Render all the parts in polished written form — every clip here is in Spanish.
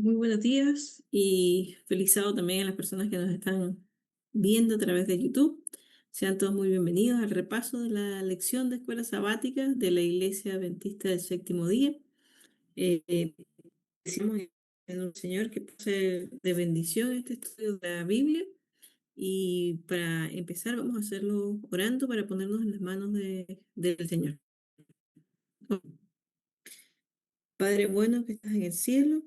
Muy buenos días y feliz sábado también a las personas que nos están viendo a través de YouTube. Sean todos muy bienvenidos al repaso de la lección de escuela sabática de la Iglesia Adventista del Séptimo Día. Decimos en el Señor que pase de bendición este estudio de la Biblia y para empezar vamos a hacerlo orando para ponernos en las manos del Señor. Padre bueno que estás en el cielo.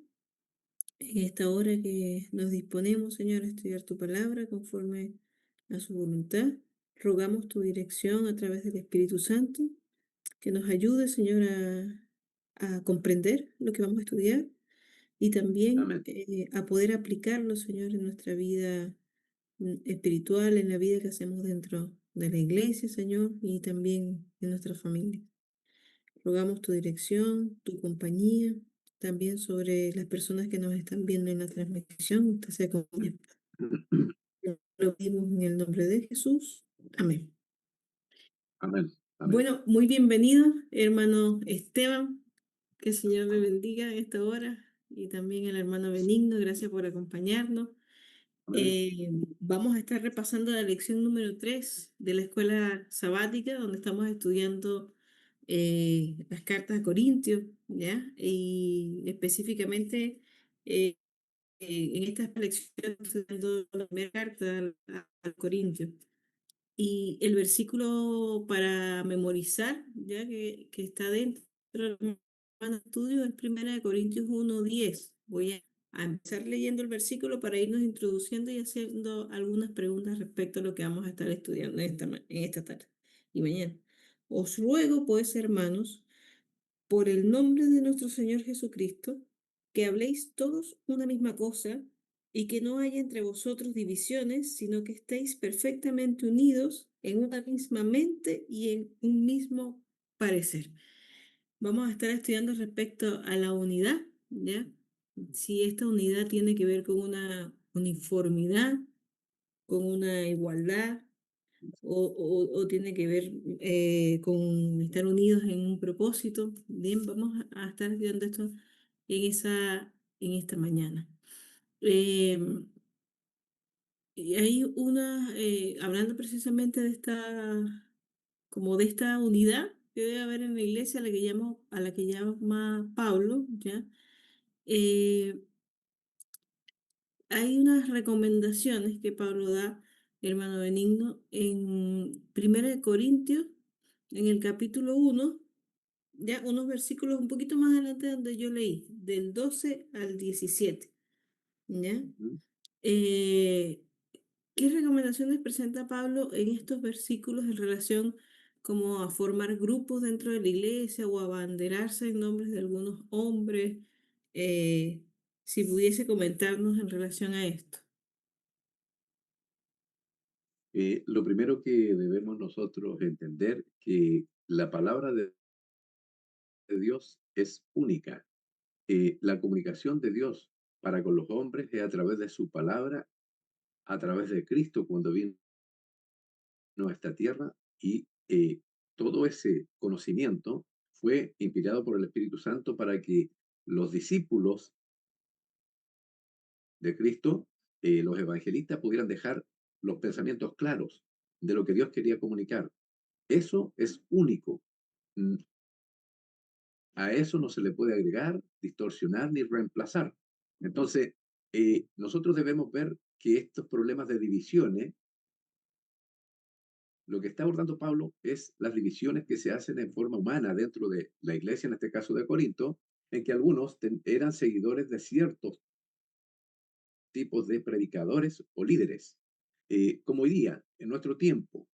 En esta hora que nos disponemos, Señor, a estudiar tu palabra conforme a su voluntad, rogamos tu dirección a través del Espíritu Santo, que nos ayude, Señor, a comprender lo que vamos a estudiar y también Amén. a poder aplicarlo, Señor, en nuestra vida espiritual, en la vida que hacemos dentro de la iglesia, Señor, y también en nuestra familia. Rogamos tu dirección, tu compañía, también sobre las personas que nos están viendo en la transmisión. Usted sea con ellos. Lo pedimos en el nombre de Jesús. Amén. Amén. Amén. Bueno, muy bienvenido, hermano Esteban. Que el Señor le bendiga en esta hora. Y también el hermano Benigno, gracias por acompañarnos. Amén. Vamos a estar repasando la lección número 3 de la escuela sabática, donde estamos estudiando las cartas a Corintios, ¿ya? Y específicamente en esta lección estamos estudiando la primera carta al Corintios. Y el versículo para memorizar, ya que está dentro del estudio, es 1 Corintios 1:10. Voy a empezar leyendo el versículo para irnos introduciendo y haciendo algunas preguntas respecto a lo que vamos a estar estudiando en esta tarde y mañana. Os ruego, pues, hermanos, por el nombre de nuestro Señor Jesucristo, que habléis todos una misma cosa y que no haya entre vosotros divisiones, sino que estéis perfectamente unidos en una misma mente y en un mismo parecer. Vamos a estar estudiando respecto a la unidad, ¿ya? Si esta unidad tiene que ver con una uniformidad, con una igualdad, o tiene que ver con estar unidos en un propósito. Bien, vamos a estar viendo esto en esta mañana. Eh, y hay hablando precisamente como de esta unidad que debe haber en la iglesia, a la que llama Pablo, ¿ya? Eh, Hay unas recomendaciones que Pablo da, hermano Benigno, en 1 Corintios, en el capítulo 1, ya unos versículos un poquito más adelante donde yo leí, del 12 al 17, ¿ya? Ujú. Eh, ¿Qué recomendaciones presenta Pablo en estos versículos en relación como a formar grupos dentro de la iglesia o abanderarse en nombres de algunos hombres? Eh, si pudiese comentarnos en relación a esto. Lo primero que debemos nosotros entender que la palabra de Dios es única. La comunicación de Dios para con los hombres es a través de su palabra, a través de Cristo cuando vino a esta tierra y todo ese conocimiento fue inspirado por el Espíritu Santo para que los discípulos de Cristo, los evangelistas, pudieran dejar los pensamientos claros de lo que Dios quería comunicar. Eso es único. Mm, A eso no se le puede agregar, distorsionar ni reemplazar. Entonces, nosotros debemos ver que estos problemas de divisiones, lo que está abordando Pablo es las divisiones que se hacen en forma humana dentro de la iglesia, en este caso de Corinto, en que algunos eran seguidores de ciertos tipos de predicadores o líderes. Como hoy día, en nuestro tiempo,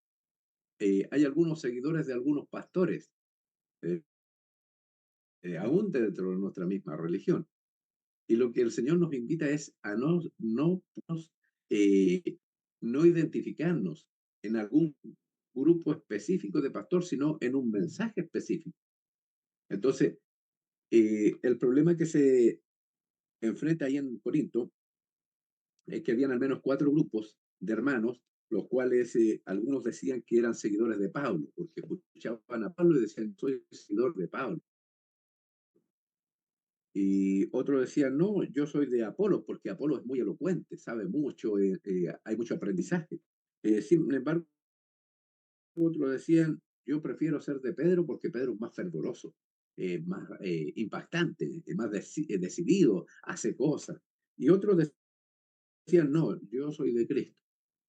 hay algunos seguidores de algunos pastores, eh, aún dentro de nuestra misma religión. Y lo que el Señor nos invita es a eh, no identificarnos en algún grupo específico de pastor, sino en un mensaje específico. Entonces, el problema que se enfrenta ahí en Corinto es que habían al menos 4 grupos de hermanos, los cuales algunos decían que eran seguidores de Pablo, porque escuchaban a Pablo y decían, soy seguidor de Pablo. Y otros decían, no, yo soy de Apolo, porque Apolo es muy elocuente, sabe mucho, hay mucho aprendizaje. Sin embargo, otros decían, yo prefiero ser de Pedro porque Pedro es más fervoroso, más impactante, más decidido, hace cosas. Y otros decían, no, yo soy de Cristo,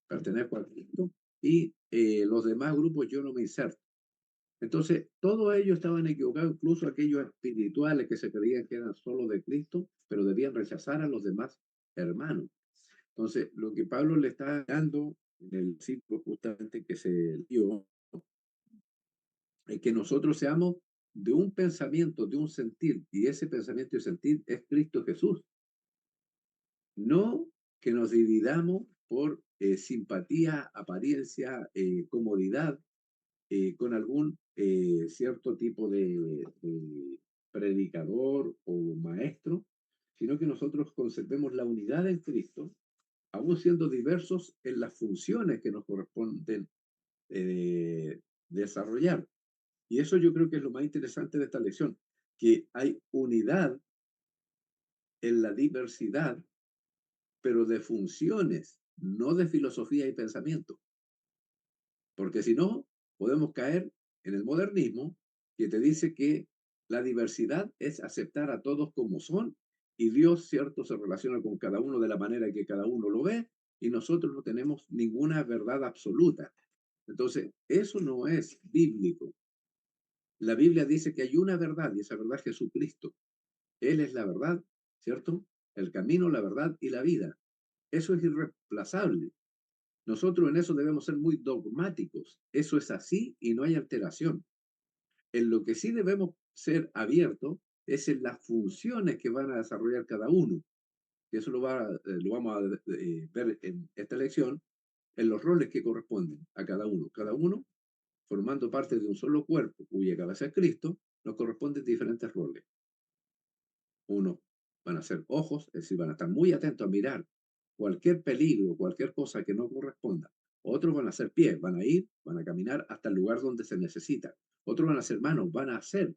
pertenezco a Cristo y los demás grupos yo no me inserto. Entonces, todos ellos estaban equivocados, incluso aquellos espirituales que se creían que eran solo de Cristo, pero debían rechazar a los demás hermanos. Entonces, lo que Pablo le está dando en el ciclo justamente que se dio, es que nosotros seamos de un pensamiento, de un sentir, y ese pensamiento y sentir es Cristo Jesús. No que nos dividamos por simpatía, apariencia, comodidad, con algún cierto tipo de predicador o maestro, sino que nosotros conservemos la unidad en Cristo, aún siendo diversos en las funciones que nos corresponden desarrollar. Y eso yo creo que es lo más interesante de esta lección, que hay unidad en la diversidad, pero de funciones, no de filosofía y pensamiento. Porque si no, podemos caer en el modernismo, que te dice que la diversidad es aceptar a todos como son y Dios, cierto, se relaciona con cada uno de la manera que cada uno lo ve y nosotros no tenemos ninguna verdad absoluta. Entonces, eso no es bíblico. La Biblia dice que hay una verdad y esa verdad es Jesucristo. Él es la verdad, ¿cierto? El camino, la verdad y la vida. Eso es irreemplazable. Nosotros en eso debemos ser muy dogmáticos. Eso es así y no hay alteración. En lo que sí debemos ser abiertos es en las funciones que van a desarrollar cada uno. Y eso lo vamos a ver en esta lección, en los roles que corresponden a cada uno. Cada uno, formando parte de un solo cuerpo, cuya cabeza es Cristo, nos corresponden diferentes roles. Uno, van a ser ojos, es decir, van a estar muy atentos a mirar cualquier peligro, cualquier cosa que no corresponda. Otros van a ser pies, van a ir, van a caminar hasta el lugar donde se necesita. Otros van a ser manos, van a hacer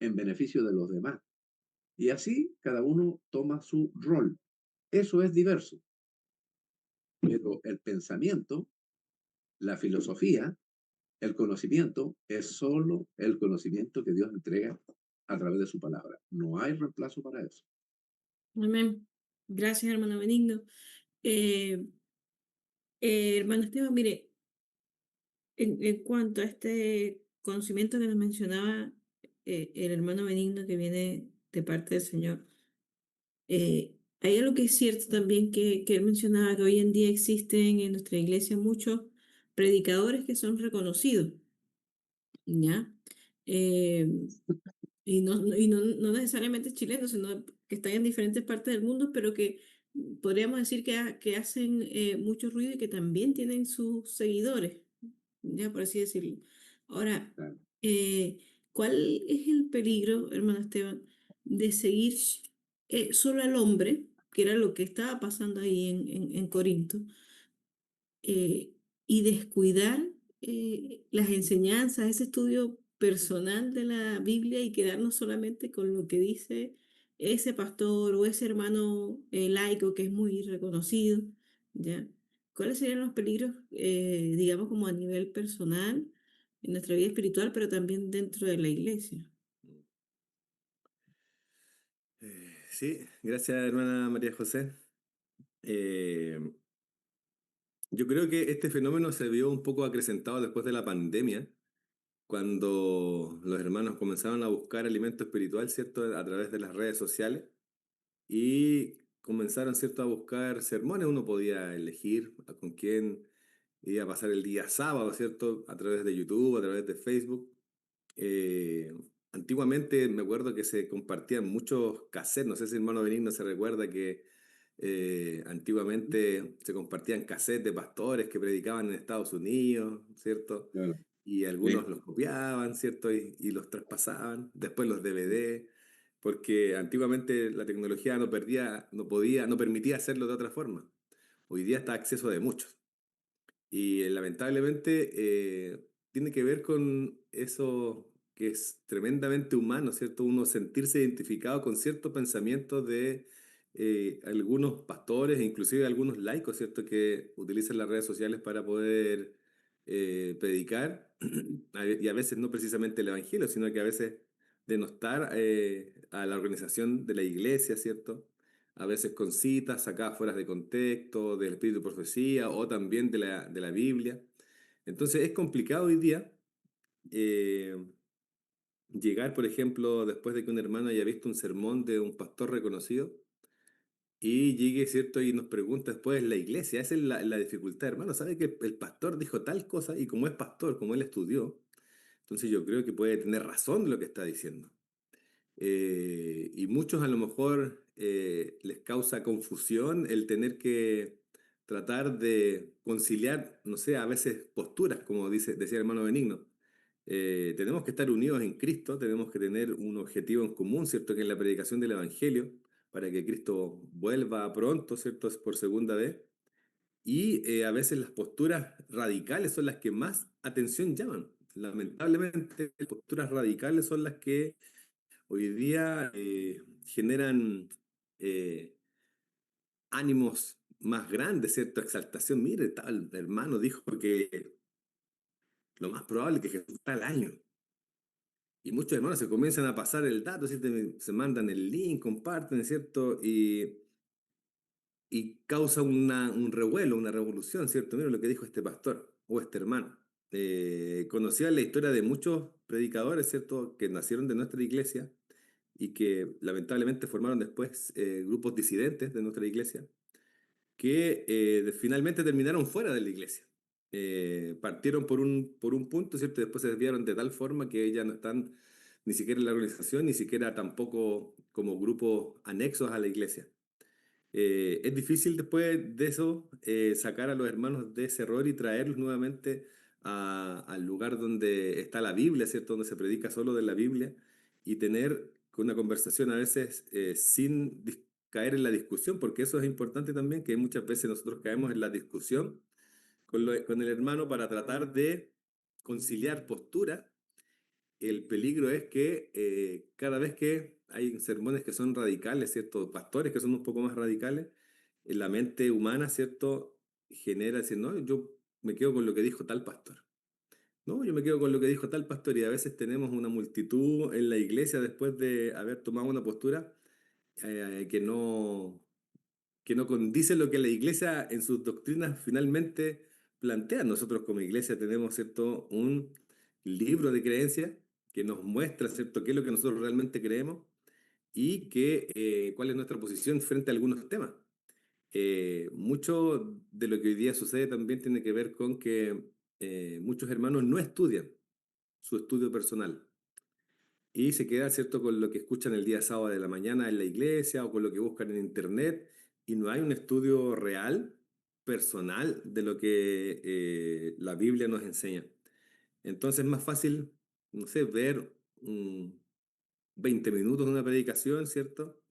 en beneficio de los demás. Y así cada uno toma su rol. Eso es diverso. Pero el pensamiento, la filosofía, el conocimiento es solo el conocimiento que Dios entrega a través de su palabra. No hay reemplazo para eso. Amén. Gracias, hermano Benigno. Eh, hermano Esteban, mire, en cuanto a este conocimiento que nos mencionaba el hermano Benigno que viene de parte del Señor, hay algo que es cierto también que él mencionaba, que hoy en día existen en nuestra iglesia muchos predicadores que son reconocidos, ¿ya? Eh, y no necesariamente chilenos, sino que están en diferentes partes del mundo, pero que podríamos decir que hacen mucho ruido y que también tienen sus seguidores, ya por así decirlo. Ahora, Claro. eh, ¿cuál es el peligro, hermano Esteban, de seguir solo al hombre, que era lo que estaba pasando ahí en Corinto? eh, y descuidar las enseñanzas, ese estudio personal de la Biblia y quedarnos solamente con lo que dice ese pastor o ese hermano laico que es muy reconocido, ¿ya? ¿Cuáles serían los peligros, digamos, como a nivel personal, en nuestra vida espiritual, pero también dentro de la iglesia? Sí, gracias hermana María José. Eh, yo creo que este fenómeno se vio un poco acrecentado después de la pandemia, cuando los hermanos comenzaron a buscar alimento espiritual, ¿cierto?, a través de las redes sociales y comenzaron, ¿cierto?, a buscar sermones. Uno podía elegir con quién iba a pasar el día sábado, ¿cierto?, a través de YouTube, a través de Facebook. Eh, Antiguamente me acuerdo que se compartían muchos cassettes, no sé si el hermano Benigno se recuerda que antiguamente se compartían cassettes de pastores que predicaban en Estados Unidos, ¿cierto? Claro. Y algunos Sí, los copiaban, ¿cierto? Y los traspasaban, después los DVD, porque antiguamente la tecnología no perdía, no podía, no permitía hacerlo de otra forma. Hoy día está a acceso de muchos. Y lamentablemente tiene que ver con eso que es tremendamente humano, ¿cierto? Uno sentirse identificado con ciertos pensamientos de algunos pastores, e inclusive algunos laicos, ¿cierto? Que utilizan las redes sociales para poder predicar, y a veces no precisamente el evangelio, sino que a veces denostar a la organización de la iglesia, ¿cierto? A veces con citas sacadas fuera de contexto, del espíritu de profecía o también de la Biblia. Entonces es complicado hoy día eh, llegar, por ejemplo, después de que un hermano haya visto un sermón de un pastor reconocido y llegue, ¿cierto? Y nos pregunta después la iglesia. Esa es la dificultad, hermano. ¿Sabe que el pastor dijo tal cosa? Y como es pastor, como él estudió, entonces yo creo que puede tener razón de lo que está diciendo. Y muchos a lo mejor les causa confusión el tener que tratar de conciliar, no sé, a veces posturas, como decía el hermano Benigno. Tenemos que estar unidos en Cristo, tenemos que tener un objetivo en común, ¿cierto? Que es la predicación del Evangelio, para que Cristo vuelva pronto, ¿cierto? Por segunda vez. Y a veces las posturas radicales son las que más atención llaman. Lamentablemente, las posturas radicales son las que hoy día generan eh, ánimos más grandes, ¿cierto? Exaltación. Mire, tal hermano dijo que lo más probable es que Jesús está al año. Y muchos hermanos se comienzan a pasar el dato, ¿cierto? Se mandan el link, comparten, ¿cierto? Y causa un revuelo, una revolución, ¿cierto? Mira lo que dijo este pastor o este hermano. Conocía la historia de muchos predicadores, ¿cierto? Que nacieron de nuestra iglesia y que lamentablemente formaron después grupos disidentes de nuestra iglesia, que finalmente terminaron fuera de la iglesia. Partieron por un punto, ¿cierto? Y después se desviaron de tal forma que ya no están ni siquiera en la organización, ni siquiera tampoco como grupos anexos a la iglesia. Es difícil después de eso sacar a los hermanos de ese error y traerlos nuevamente al lugar donde está la Biblia, ¿cierto? Donde se predica solo de la Biblia y tener una conversación a veces sin caer en la discusión, porque eso es importante también, que muchas veces nosotros caemos en la discusión con el hermano para tratar de conciliar posturas. El peligro es que cada vez que hay sermones que son radicales, ¿cierto? Pastores que son un poco más radicales, en la mente humana, ¿cierto? Genera decir, no, yo me quedo con lo que dijo tal pastor. No, yo me quedo con lo que dijo tal pastor y a veces tenemos una multitud en la iglesia después de haber tomado una postura que no condice lo que la iglesia en sus doctrinas finalmente plantea. Nosotros como iglesia tenemos, ¿cierto?, un libro de creencias que nos muestra, ¿cierto?, qué es lo que nosotros realmente creemos y cuál es nuestra posición frente a algunos temas. Mucho de lo que hoy día sucede también tiene que ver con que muchos hermanos no estudian su estudio personal y se queda, ¿cierto?, con lo que escuchan el día sábado de la mañana en la iglesia o con lo que buscan en internet y no hay un estudio real, personal, de lo que la Biblia nos enseña. Entonces es más fácil, no sé, ver 20 minutos de una predicación, ¿cierto?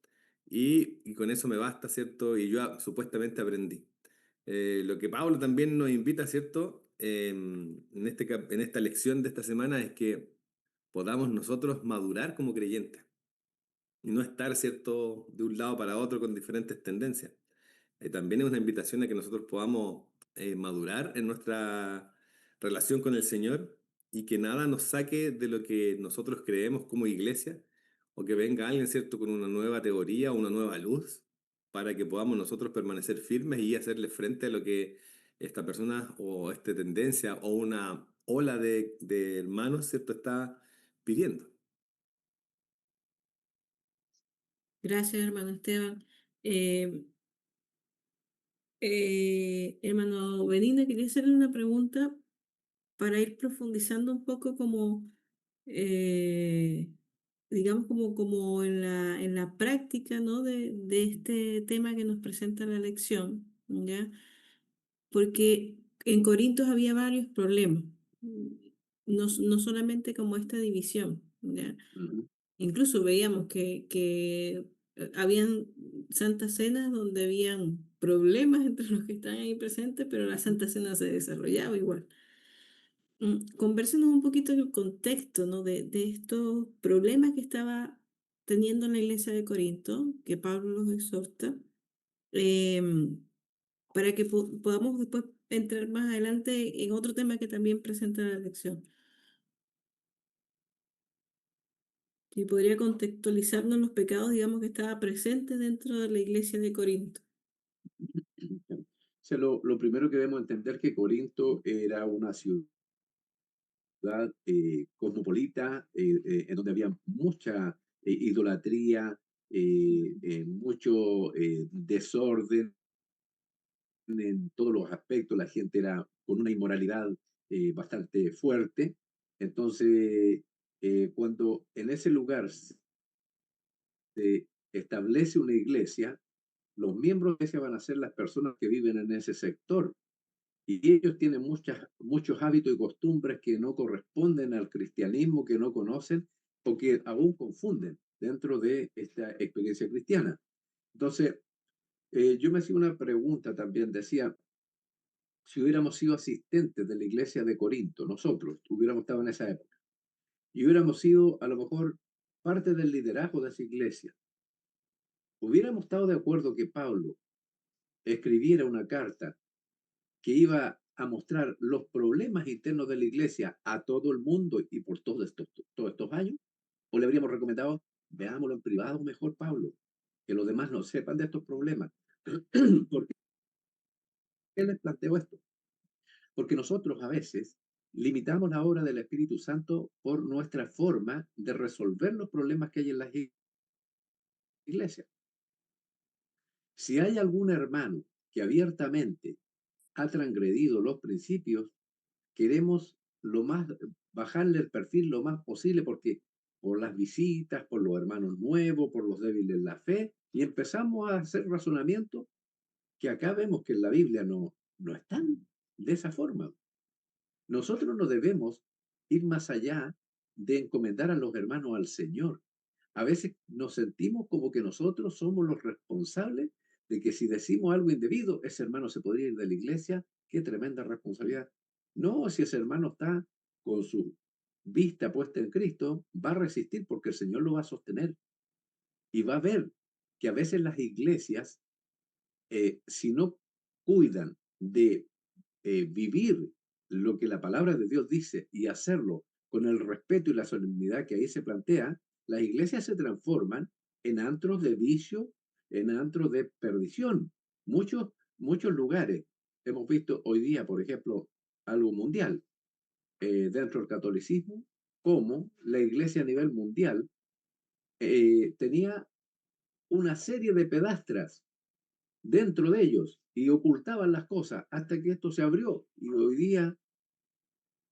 Y con eso me basta, ¿cierto? Y yo supuestamente aprendí. Lo que Pablo también nos invita, ¿cierto? En esta lección de esta semana es que podamos nosotros madurar como creyentes y no estar, ¿cierto?, de un lado para otro con diferentes tendencias. También es una invitación a que nosotros podamos madurar en nuestra relación con el Señor y que nada nos saque de lo que nosotros creemos como iglesia o que venga alguien, ¿cierto?, con una nueva teoría o una nueva luz para que podamos nosotros permanecer firmes y hacerle frente a lo que esta persona o esta tendencia o una ola de hermanos, ¿cierto?, está pidiendo. Gracias, hermano Esteban. Eh, hermano Benigno, quería hacerle una pregunta para ir profundizando un poco como, eh, digamos, como en la práctica, ¿no? De este tema que nos presenta la lección, ¿ya? Porque en Corintios había varios problemas, no solamente como esta división, ¿ya? Ujú. Incluso veíamos que habían santas cenas donde habían problemas entre los que estaban ahí presentes, pero la Santa Cena se desarrollaba igual. Convérsenos un poquito el contexto, ¿no? De estos problemas que estaba teniendo en la iglesia de Corinto, que Pablo los exhorta, em, para que podamos después entrar más adelante en otro tema que también presenta la lección. Y podría contextualizarnos los pecados, digamos, que estaba presente dentro de la iglesia de Corinto. O sea, lo primero que debemos entender que Corinto era una ciudad cosmopolita, en donde había mucha idolatría, mucho desorden en todos los aspectos. La gente era con una inmoralidad bastante fuerte. Entonces, cuando en ese lugar se establece una iglesia, los miembros de esa van a ser las personas que viven en ese sector. Y ellos tienen muchos hábitos y costumbres que no corresponden al cristianismo, que no conocen o que aún confunden dentro de esta experiencia cristiana. Entonces, yo me hacía una pregunta también, decía, si hubiéramos sido asistentes de la iglesia de Corinto, nosotros hubiéramos estado en esa época, y hubiéramos sido a lo mejor parte del liderazgo de esa iglesia, hubiéramos estado de acuerdo que Pablo escribiera una carta que iba a mostrar los problemas internos de la iglesia a todo el mundo y por todos estos años, o le habríamos recomendado, veámoslo en privado mejor, Pablo, que los demás no sepan de estos problemas. ¿Por qué les planteo esto? Porque nosotros a veces limitamos la obra del Espíritu Santo por nuestra forma de resolver los problemas que hay en las iglesias. Si hay algún hermano que abiertamente ha transgredido los principios, queremos lo más, bajarle el perfil lo más posible porque por las visitas, por los hermanos nuevos, por los débiles en la fe, y empezamos a hacer razonamientos que acá vemos que en la Biblia no están de esa forma. Nosotros no debemos ir más allá de encomendar a los hermanos al Señor. A veces nos sentimos como que nosotros somos los responsables de que si decimos algo indebido, ese hermano se podría ir de la iglesia. Qué tremenda responsabilidad. No, si ese hermano está con su vista puesta en Cristo, va a resistir porque el Señor lo va a sostener y va a ver que a veces las iglesias, si no cuidan de vivir lo que la palabra de Dios dice y hacerlo con el respeto y la solemnidad que ahí se plantea, las iglesias se transforman en antros de vicio, en antros de perdición. Muchos lugares hemos visto hoy día, por ejemplo, algo mundial, dentro del catolicismo, como la iglesia a nivel mundial tenía una serie de pedastras dentro de ellos y ocultaban las cosas hasta que esto se abrió. Y hoy día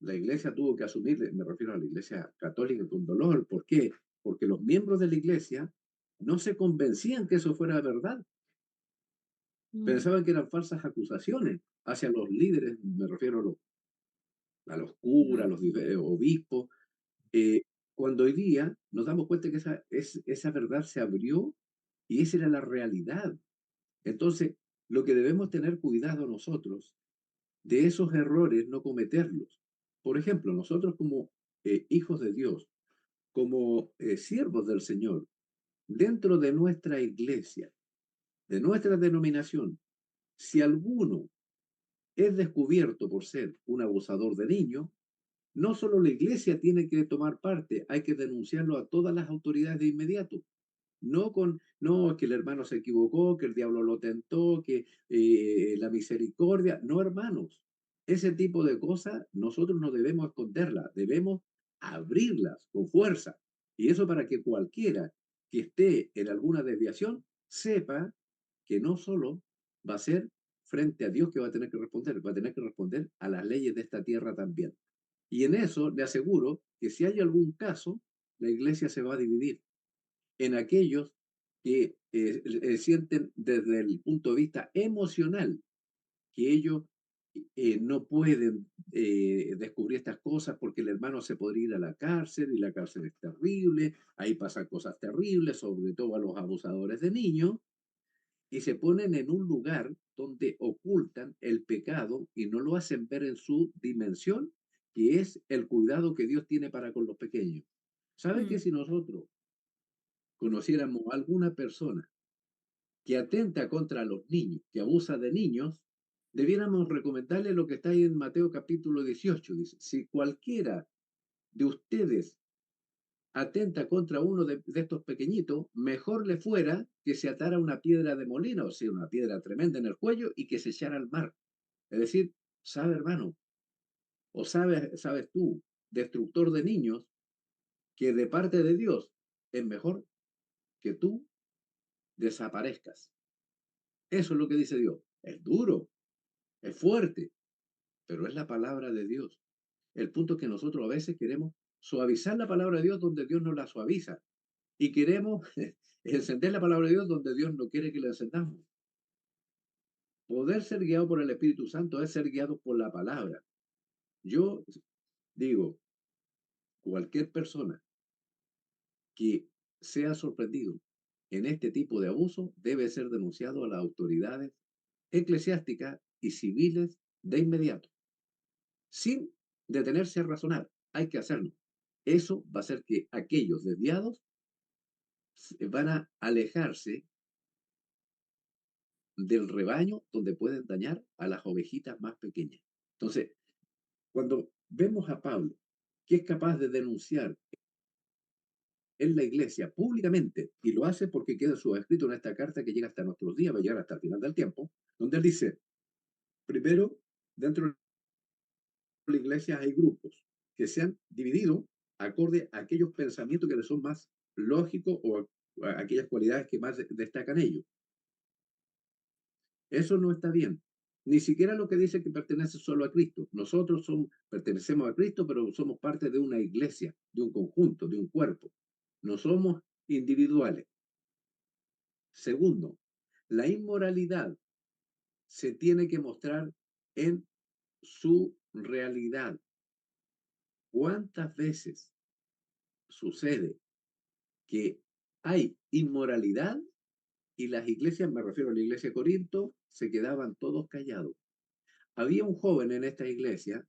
la iglesia tuvo que asumir, me refiero a la iglesia católica, con dolor. ¿Por qué? Porque los miembros de la iglesia no se convencían que eso fuera verdad. Mm, Pensaban que eran falsas acusaciones hacia los líderes, me refiero a los curas, a claro. los obispos. eh, Cuando hoy día nos damos cuenta que esa verdad se abrió y esa era la realidad. Entonces, lo que debemos tener cuidado nosotros de esos errores, no cometerlos. Por ejemplo, nosotros como hijos de Dios, como siervos del Señor, dentro de nuestra iglesia, de nuestra denominación, si alguno es descubierto por ser un abusador de niños, no solo la iglesia tiene que tomar parte, hay que denunciarlo a todas las autoridades de inmediato. No, que el hermano se equivocó, que el diablo lo tentó, que la misericordia. No, hermanos, ese tipo de cosas nosotros no debemos esconderlas, debemos abrirlas con fuerza. Y eso para que cualquiera que esté en alguna desviación sepa que no solo va a ser frente a Dios que va a tener que responder, va a tener que responder a las leyes de esta tierra también. Y en eso le aseguro que si hay algún caso, la iglesia se va a dividir en aquellos que sienten desde el punto de vista emocional que ellos no pueden descubrir estas cosas porque el hermano se podría ir a la cárcel y la cárcel es terrible, ahí pasan cosas terribles, sobre todo a los abusadores de niños, y se ponen en un lugar donde ocultan el pecado y no lo hacen ver en su dimensión, que es el cuidado que Dios tiene para con los pequeños. ¿Sabes que Mm, si nosotros conociéramos a alguna persona que atenta contra los niños, que abusa de niños, debiéramos recomendarle lo que está ahí en Mateo capítulo 18? Dice, si cualquiera de ustedes atenta contra uno de estos pequeñitos, mejor le fuera que se atara una piedra de molino, o sea, una piedra tremenda en el cuello y que se echara al mar. Es decir, sabe hermano, o sabes tú, destructor de niños, que de parte de Dios es mejor que tú desaparezcas. Eso es lo que dice Dios. Es duro, es fuerte, pero es la palabra de Dios. El punto es que nosotros a veces queremos suavizar la palabra de Dios donde Dios no la suaviza y queremos encender la palabra de Dios donde Dios no quiere que la encendamos. Poder ser guiado por el Espíritu Santo es ser guiado por la palabra. Yo digo, cualquier persona que sea sorprendido en este tipo de abuso debe ser denunciado a las autoridades eclesiásticas y civiles de inmediato, sin detenerse a razonar. Hay que hacerlo. Eso va a hacer que aquellos desviados van a alejarse del rebaño donde pueden dañar a las ovejitas más pequeñas. Entonces, cuando vemos a Pablo, que es capaz de denunciar en la iglesia públicamente, y lo hace porque queda escrito en esta carta que llega hasta nuestros días, va a llegar hasta el final del tiempo, donde él dice, primero, dentro de la iglesia hay grupos que se han dividido acorde a aquellos pensamientos que les son más lógicos o a aquellas cualidades que más destacan ellos. Eso no está bien. Ni siquiera lo que dice que pertenece solo a Cristo. Nosotros pertenecemos a Cristo, pero somos parte de una iglesia, de un conjunto, de un cuerpo. No somos individuales. Segundo, la inmoralidad se tiene que mostrar en su realidad. ¿Cuántas veces sucede que hay inmoralidad y las iglesias, me refiero a la iglesia de Corinto, se quedaban todos callados? Había un joven en esta iglesia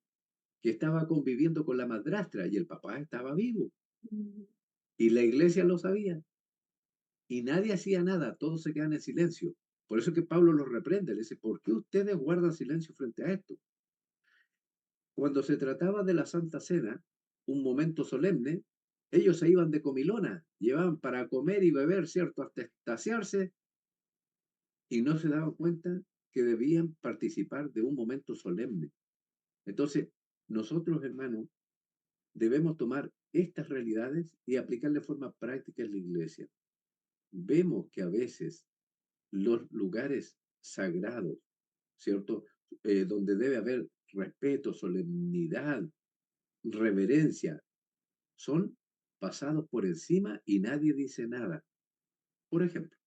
que estaba conviviendo con la madrastra y el papá estaba vivo mm, y la iglesia lo sabía y nadie hacía nada, todos se quedan en silencio. Por eso que Pablo los reprende, le dice, ¿por qué ustedes guardan silencio frente a esto? Cuando se trataba de la Santa Cena, un momento solemne, ellos se iban de comilona, llevaban para comer y beber, ¿cierto?, hasta extasiarse y no se daban cuenta que debían participar de un momento solemne. Entonces, nosotros, hermanos, debemos tomar estas realidades y aplicarlas de forma práctica en la iglesia. Vemos que a veces los lugares sagrados, ¿cierto? Donde debe haber respeto, solemnidad, reverencia, son pasados por encima y nadie dice nada. Por ejemplo,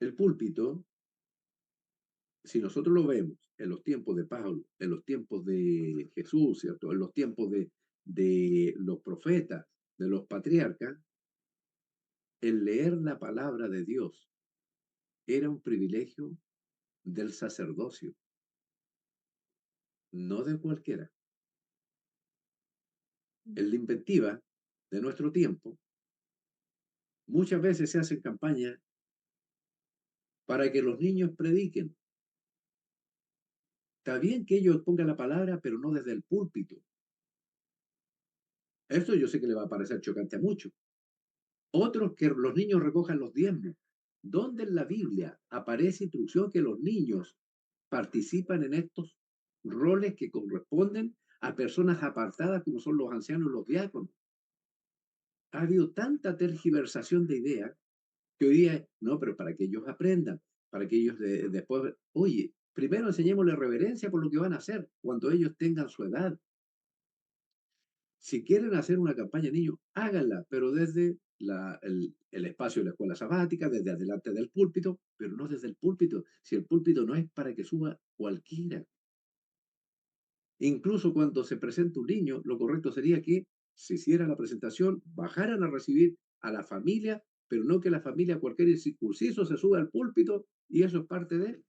el púlpito, si nosotros lo vemos en los tiempos de Pablo, en los tiempos de Jesús, ¿cierto? En los tiempos de los profetas, de los patriarcas, el leer la palabra de Dios era un privilegio del sacerdocio, no de cualquiera. mm, En la inventiva de nuestro tiempo, muchas veces se hacen campañas para que los niños prediquen. Está bien que ellos pongan la palabra, pero no desde el púlpito. Esto yo sé que le va a parecer chocante a muchos. Otros, que los niños recojan los diezmos. ¿Dónde en la Biblia aparece instrucción que los niños participan en estos roles que corresponden a personas apartadas como son los ancianos y los diáconos? Ha habido tanta tergiversación de ideas que hoy día, no, pero para que ellos aprendan, para que ellos después, oye, primero enseñémosle reverencia por lo que van a hacer cuando ellos tengan su edad. Si quieren hacer una campaña de niños, háganla, pero desde el espacio de la escuela sabática, desde adelante del púlpito, pero no desde el púlpito. Si el púlpito no es para que suba cualquiera. Incluso cuando se presenta un niño, lo correcto sería que se hiciera la presentación, bajaran a recibir a la familia, pero no que la familia, cualquier incircunciso, se suba al púlpito y eso es parte de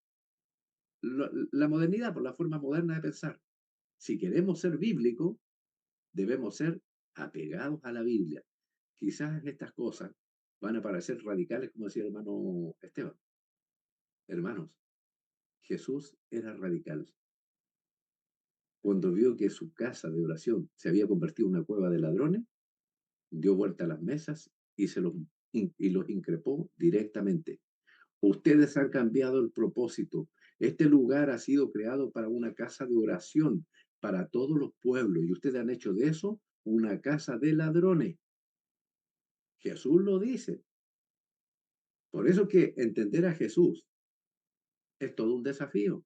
la modernidad, por la forma moderna de pensar. Si queremos ser bíblicos, debemos ser apegados a la Biblia. Quizás estas cosas van a parecer radicales, como decía el hermano Esteban. Hermanos, Jesús era radical. Cuando vio que su casa de oración se había convertido en una cueva de ladrones, dio vuelta a las mesas y los increpó directamente. Ustedes han cambiado el propósito. Este lugar ha sido creado para una casa de oración para todos los pueblos y ustedes han hecho de eso una casa de ladrones. Jesús lo dice. Por eso que entender a Jesús es todo un desafío.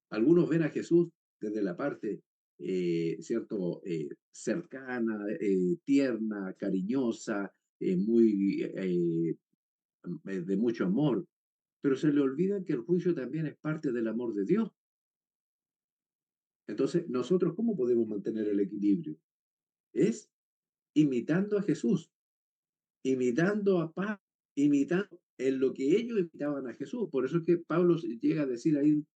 Algunos ven a Jesús desde la parte, ¿cierto? Cercana, tierna, cariñosa, de mucho amor, pero se le olvida que el juicio también es parte del amor de Dios. Entonces, nosotros, ¿cómo podemos mantener el equilibrio? Es imitando a Jesús, imitando a Pablo, imitando en lo que ellos imitaban a Jesús. Por eso es que Pablo llega a decir ahí en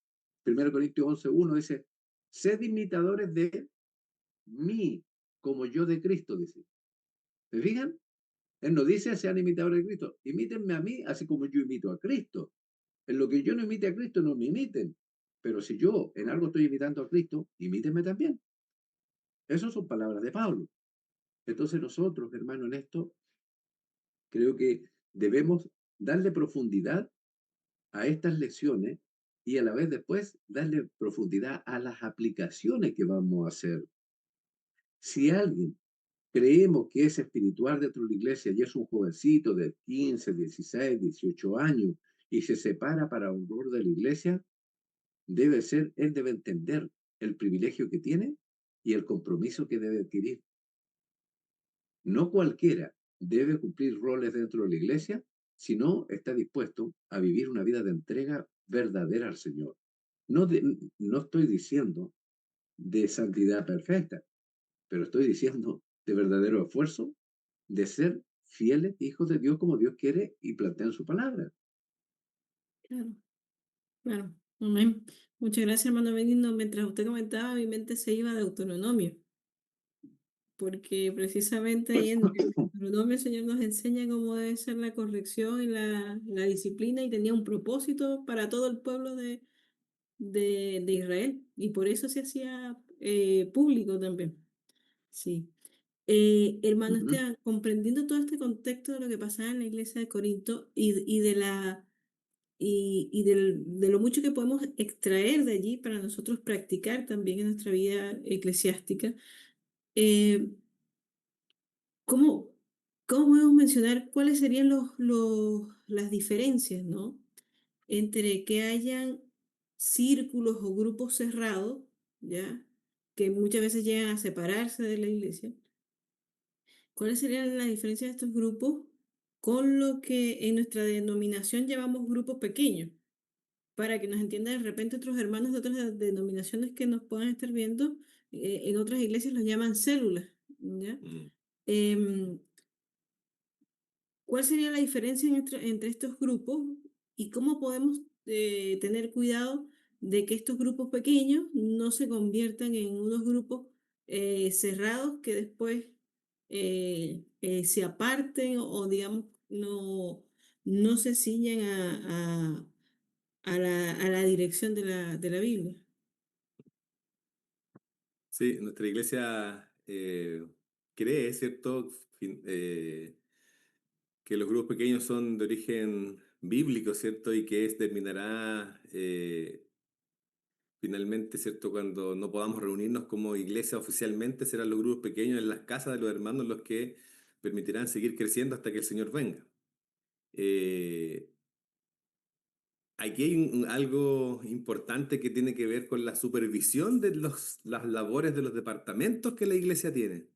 1 Corintios 11:1, dice, sed imitadores de mí, como yo de Cristo, dice. ¿Se fijan? Él no dice sean imitadores de Cristo, imítenme a mí así como yo imito a Cristo. En lo que yo no imite a Cristo, no me imiten. Pero si yo en algo estoy imitando a Cristo, imítenme también. Esas son palabras de Pablo. Entonces nosotros, hermano, en esto creo que debemos darle profundidad a estas lecciones y a la vez después darle profundidad a las aplicaciones que vamos a hacer. Si alguien creemos que es espiritual dentro de la iglesia y es un jovencito de 15, 16, 18 años y se separa para honor de la iglesia, él debe entender el privilegio que tiene y el compromiso que debe adquirir. No cualquiera debe cumplir roles dentro de la iglesia si no está dispuesto a vivir una vida de entrega verdadera al Señor. No, no estoy diciendo de santidad perfecta, pero estoy diciendo de verdadero esfuerzo de ser fieles hijos de Dios como Dios quiere y plantea en su palabra. Claro, claro. Amén. Muchas gracias, hermano Benigno. Mientras usted comentaba, mi mente se iba de autonomía, porque precisamente ahí en Deuteronomio el Señor nos enseña cómo debe ser la corrección y la disciplina, y tenía un propósito para todo el pueblo de Israel, y por eso se hacía público también. Sí. Hermano Ujú. Esteban, comprendiendo todo este contexto de lo que pasaba en la iglesia de Corinto y de de lo mucho que podemos extraer de allí para nosotros practicar también en nuestra vida eclesiástica, eh, ¿cómo, cómo podemos mencionar cuáles serían las diferencias, ¿no? Entre que hayan círculos o grupos cerrados, ¿ya? Que muchas veces llegan a separarse de la iglesia. ¿Cuáles serían las diferencias de estos grupos con lo que en nuestra denominación llamamos grupos pequeños? Para que nos entiendan de repente otros hermanos de otras denominaciones que nos puedan estar viendo, en otras iglesias los llaman células, ¿ya? Mm. Em, ¿Cuál sería la diferencia entre estos grupos y cómo podemos tener cuidado de que estos grupos pequeños no se conviertan en unos grupos cerrados que después se aparten o, digamos, no se ciñan a la dirección de la Biblia? Sí, nuestra iglesia cree, ¿cierto? Que los grupos pequeños son de origen bíblico, ¿cierto? Y que terminará finalmente, ¿cierto? Cuando no podamos reunirnos como iglesia oficialmente, serán los grupos pequeños en las casas de los hermanos los que permitirán seguir creciendo hasta que el Señor venga. Eh, Aquí hay algo importante que tiene que ver con la supervisión de las labores de los departamentos que la iglesia tiene.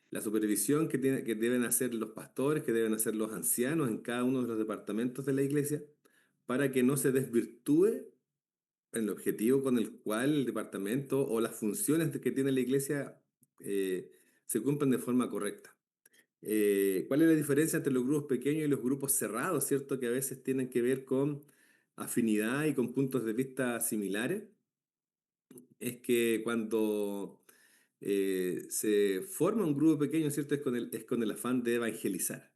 La supervisión que deben hacer los pastores, que deben hacer los ancianos en cada uno de los departamentos de la iglesia, para que no se desvirtúe el objetivo con el cual el departamento o las funciones que tiene la iglesia eh, se cumplan de forma correcta. ¿Cuál es la diferencia entre los grupos pequeños y los grupos cerrados, cierto? Que a veces tienen que ver con afinidad y con puntos de vista similares. es que cuando se forma un grupo pequeño, ¿cierto? Es con el afán de evangelizar,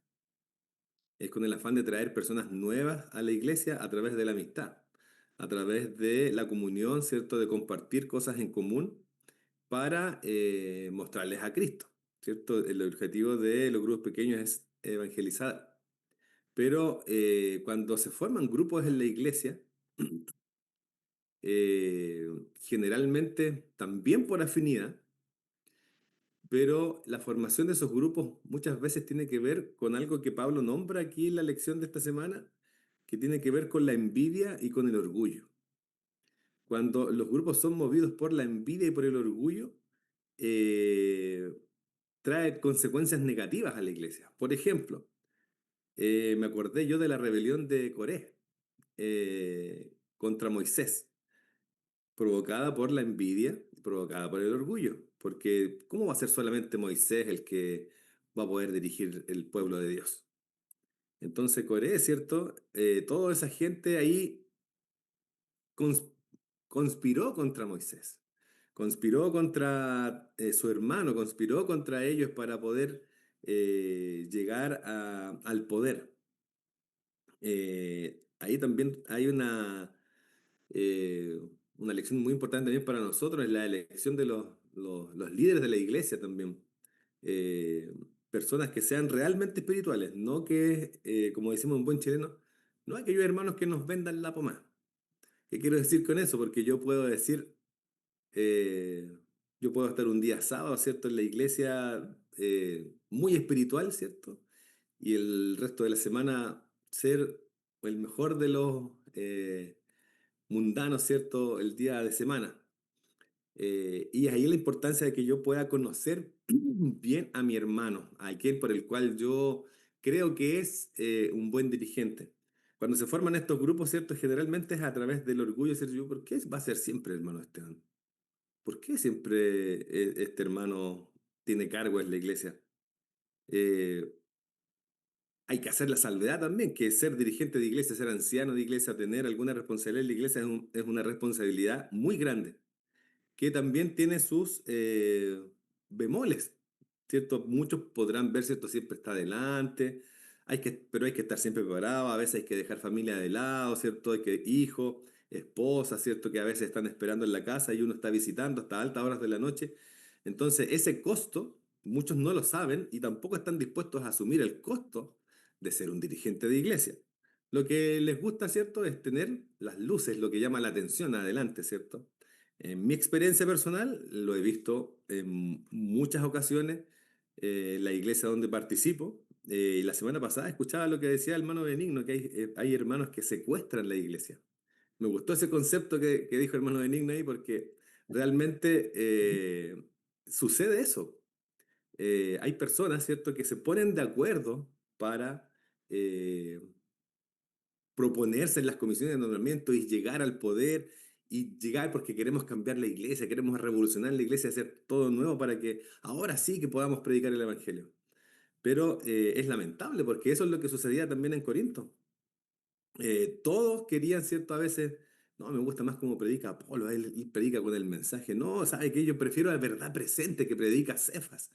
es con el afán de traer personas nuevas a la iglesia a través de la amistad, a través de la comunión, ¿cierto? De compartir cosas en común para mostrarles a Cristo, ¿cierto? El objetivo de los grupos pequeños es evangelizar. Pero cuando se forman grupos en la iglesia, eh, generalmente también por afinidad, pero la formación de esos grupos muchas veces tiene que ver con algo que Pablo nombra aquí en la lección de esta semana, que tiene que ver con la envidia y con el orgullo. Cuando los grupos son movidos por la envidia y por el orgullo, eh, trae consecuencias negativas a la iglesia. Por ejemplo, me acordé yo de la rebelión de Coré contra Moisés, provocada por la envidia, provocada por el orgullo, porque ¿cómo va a ser solamente Moisés el que va a poder dirigir el pueblo de Dios? Entonces Coré, ¿cierto? Toda esa gente ahí cons- conspiró contra Moisés, conspiró contra su hermano, conspiró contra ellos para poder llegar al poder. Ahí también hay eh, una lección muy importante también para nosotros, es la elección de los líderes de la iglesia también. Eh, Personas que sean realmente espirituales, no que, como decimos en buen chileno, no aquellos hermanos que nos vendan la pomada. ¿Qué quiero decir con eso? Porque yo puedo decir, eh, yo puedo estar un día sábado, ¿cierto? En la iglesia muy espiritual, ¿cierto? Y el resto de la semana ser el mejor de los mundanos, ¿cierto? El día de semana. Y ahí la importancia de que yo pueda conocer bien a mi hermano, a aquel por el cual yo creo que es un buen dirigente. Cuando se forman estos grupos, ¿cierto? Generalmente es a través del orgullo, decir yo, ¿por qué va a ser siempre hermano Esteban? ¿Por qué siempre este hermano tiene cargo en la iglesia? Eh, Hay que hacer la salvedad también, que ser dirigente de iglesia, ser anciano de iglesia, tener alguna responsabilidad en la iglesia es una responsabilidad muy grande que también tiene sus bemoles, ¿cierto? Muchos podrán ver, ¿cierto? Siempre está adelante, pero hay que estar siempre preparado, a veces hay que dejar familia de lado, ¿cierto? Hay que hijos, esposa, ¿cierto? Que a veces están esperando en la casa y uno está visitando hasta altas horas de la noche. Entonces, ese costo, muchos no lo saben y tampoco están dispuestos a asumir el costo de ser un dirigente de iglesia. Lo que les gusta, ¿cierto? Es tener las luces, lo que llama la atención adelante, ¿cierto? En mi experiencia personal, lo he visto en muchas ocasiones, en la iglesia donde participo, y la semana pasada escuchaba lo que decía el hermano Benigno, que hay hermanos que secuestran la iglesia. Me gustó ese concepto que dijo el hermano Benigno ahí porque realmente sucede eso. Hay personas, ¿cierto?, que se ponen de acuerdo para eh, proponerse en las comisiones de nombramiento y llegar al poder y llegar porque queremos cambiar la iglesia, queremos revolucionar la iglesia, hacer todo nuevo para que ahora sí que podamos predicar el Evangelio. Pero es lamentable porque eso es lo que sucedía también en Corinto. Todos querían, ¿cierto? A veces, no, me gusta más cómo predica Apolo, él predica con el mensaje. No, ¿sabe que yo prefiero la verdad presente que predica Cefas?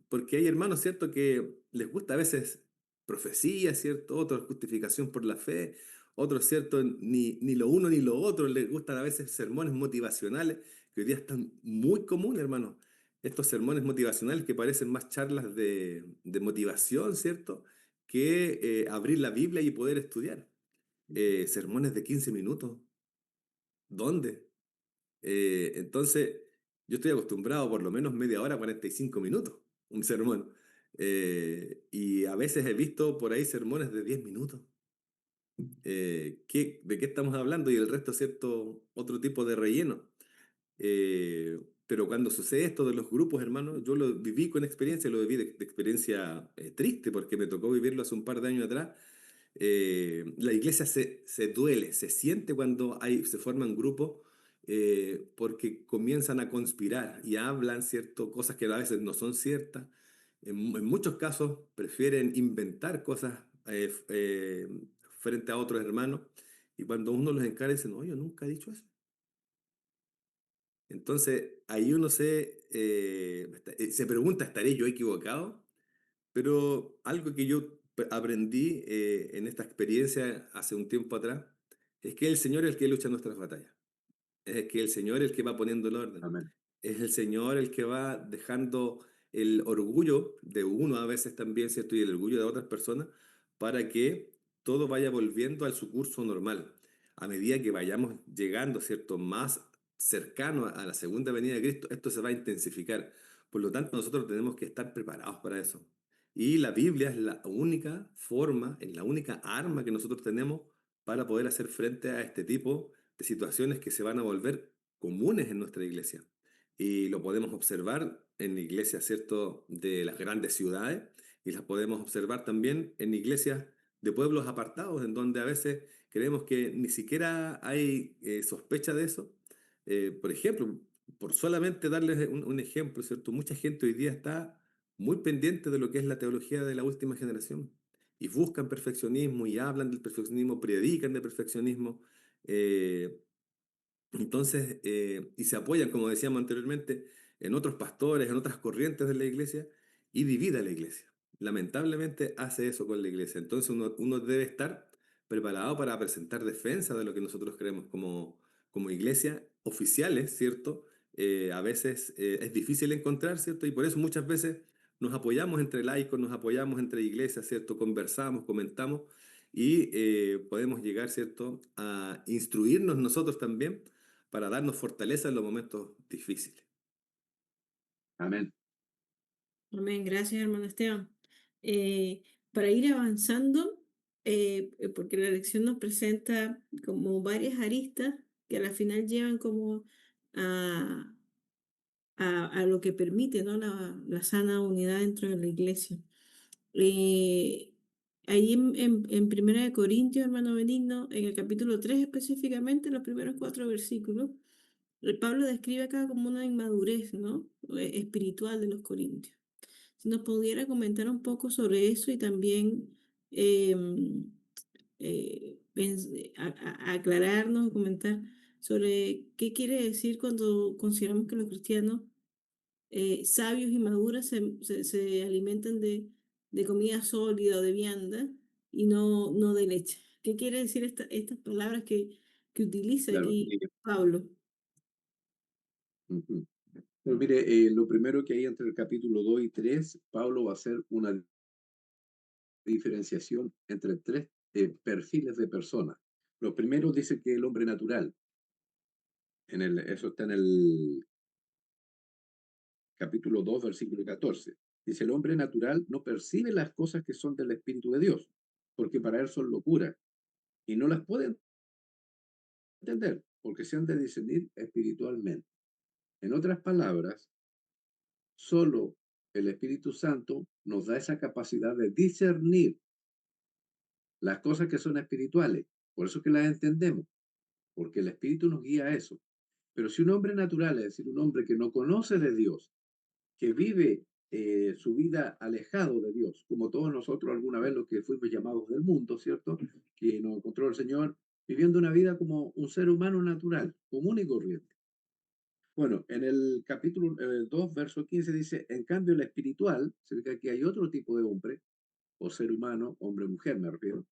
Porque hay hermanos, ¿cierto?, que les gusta a veces profecía, ¿cierto? Otros justificación por la fe, otros, ¿cierto?, ni lo uno ni lo otro, les gustan a veces sermones motivacionales, que hoy día están muy comunes, hermano. Estos sermones motivacionales que parecen más charlas de motivación, ¿cierto?, que abrir la Biblia y poder estudiar. Sermones de 15 minutos, ¿dónde? Entonces, yo estoy acostumbrado por lo menos media hora, 45 minutos, un sermón. Y a veces he visto por ahí sermones de 10 minutos. ¿De qué estamos hablando? Y el resto, ¿cierto? Otro tipo de relleno. Pero cuando sucede esto de los grupos, hermano, yo lo viví con experiencia, lo viví de experiencia triste, porque me tocó vivirlo hace un par de años atrás. La iglesia se duele, se siente cuando se forman grupos porque comienzan a conspirar y hablan, ¿cierto? Cosas que a veces no son ciertas. En muchos casos prefieren inventar cosas frente a otros hermanos y cuando uno los encara dicen, no, yo nunca he dicho eso. Entonces, ahí uno se pregunta, ¿estaré yo equivocado? Pero algo que yo aprendí en esta experiencia hace un tiempo atrás es que el Señor es el que lucha nuestras batallas. Es que el Señor es el que va poniendo el orden. Amén. Es el Señor el que va dejando el orgullo de uno a veces también, ¿cierto? Y el orgullo de otras personas para que todo vaya volviendo a su curso normal. A medida que vayamos llegando, ¿cierto? Más cercano a la segunda venida de Cristo, esto se va a intensificar. Por lo tanto, nosotros tenemos que estar preparados para eso. Y la Biblia es la única forma, es la única arma que nosotros tenemos para poder hacer frente a este tipo de situaciones que se van a volver comunes en nuestra iglesia. Y lo podemos observar en iglesias, ¿cierto?, de las grandes ciudades y las podemos observar también en iglesias de pueblos apartados, en donde a veces creemos que ni siquiera hay sospecha de eso. Por ejemplo, por solamente darles un ejemplo, ¿cierto? Mucha gente hoy día está muy pendiente de lo que es la teología de la última generación y buscan perfeccionismo y hablan del perfeccionismo, predican del perfeccionismo. eh, entonces, y se apoyan, como decíamos anteriormente, en otros pastores, en otras corrientes de la iglesia y divide a la iglesia. Lamentablemente hace eso con la iglesia. Entonces uno debe estar preparado para presentar defensa de lo que nosotros creemos como iglesia oficiales, ¿cierto? A veces es difícil encontrar, ¿cierto? Y por eso muchas veces nos apoyamos entre laicos, nos apoyamos entre iglesias, ¿cierto? Conversamos, comentamos y podemos llegar, ¿cierto? A instruirnos nosotros también para darnos fortaleza en los momentos difíciles. Amén. Amén, gracias, hermano Esteban. Para ir avanzando, porque la lección nos presenta como varias aristas que a la final llevan como a, a lo que permite, ¿no? La sana unidad dentro de la iglesia. Eh, Ahí en Primera de Corintios, hermano Benigno, en el capítulo 3 específicamente, los primeros 4 versículos, Pablo describe acá como una inmadurez, ¿no? Espiritual de los corintios. Si nos pudiera comentar un poco sobre eso y también em, aclararnos, comentar sobre qué quiere decir cuando consideramos que los cristianos sabios y maduros se alimentan de comida sólida o de vianda y no de leche. ¿Qué quiere decir estas palabras que utiliza Claro. aquí Pablo? Ujú. Pero mire, lo primero que hay entre el capítulo 2 y 3, Pablo va a hacer una diferenciación entre tres perfiles de personas. Los primeros dice que el hombre natural, eso está en el capítulo 2, versículo 14. Dice, el hombre natural no percibe las cosas que son del Espíritu de Dios, porque para él son locura, y no las puede entender, porque se han de discernir espiritualmente. En otras palabras, solo el Espíritu Santo nos da esa capacidad de discernir las cosas que son espirituales. Por eso que las entendemos, porque el Espíritu nos guía a eso. Pero si un hombre natural, es decir, un hombre que no conoce de Dios, que vive su vida alejado de Dios, como todos nosotros alguna vez los que fuimos llamados del mundo, ¿cierto? Que nos encontró el Señor viviendo una vida como un ser humano natural, común y corriente. Bueno, en el capítulo 2, verso 15 dice, en cambio el espiritual, significa que hay otro tipo de hombre, o ser humano, hombre o mujer me refiero.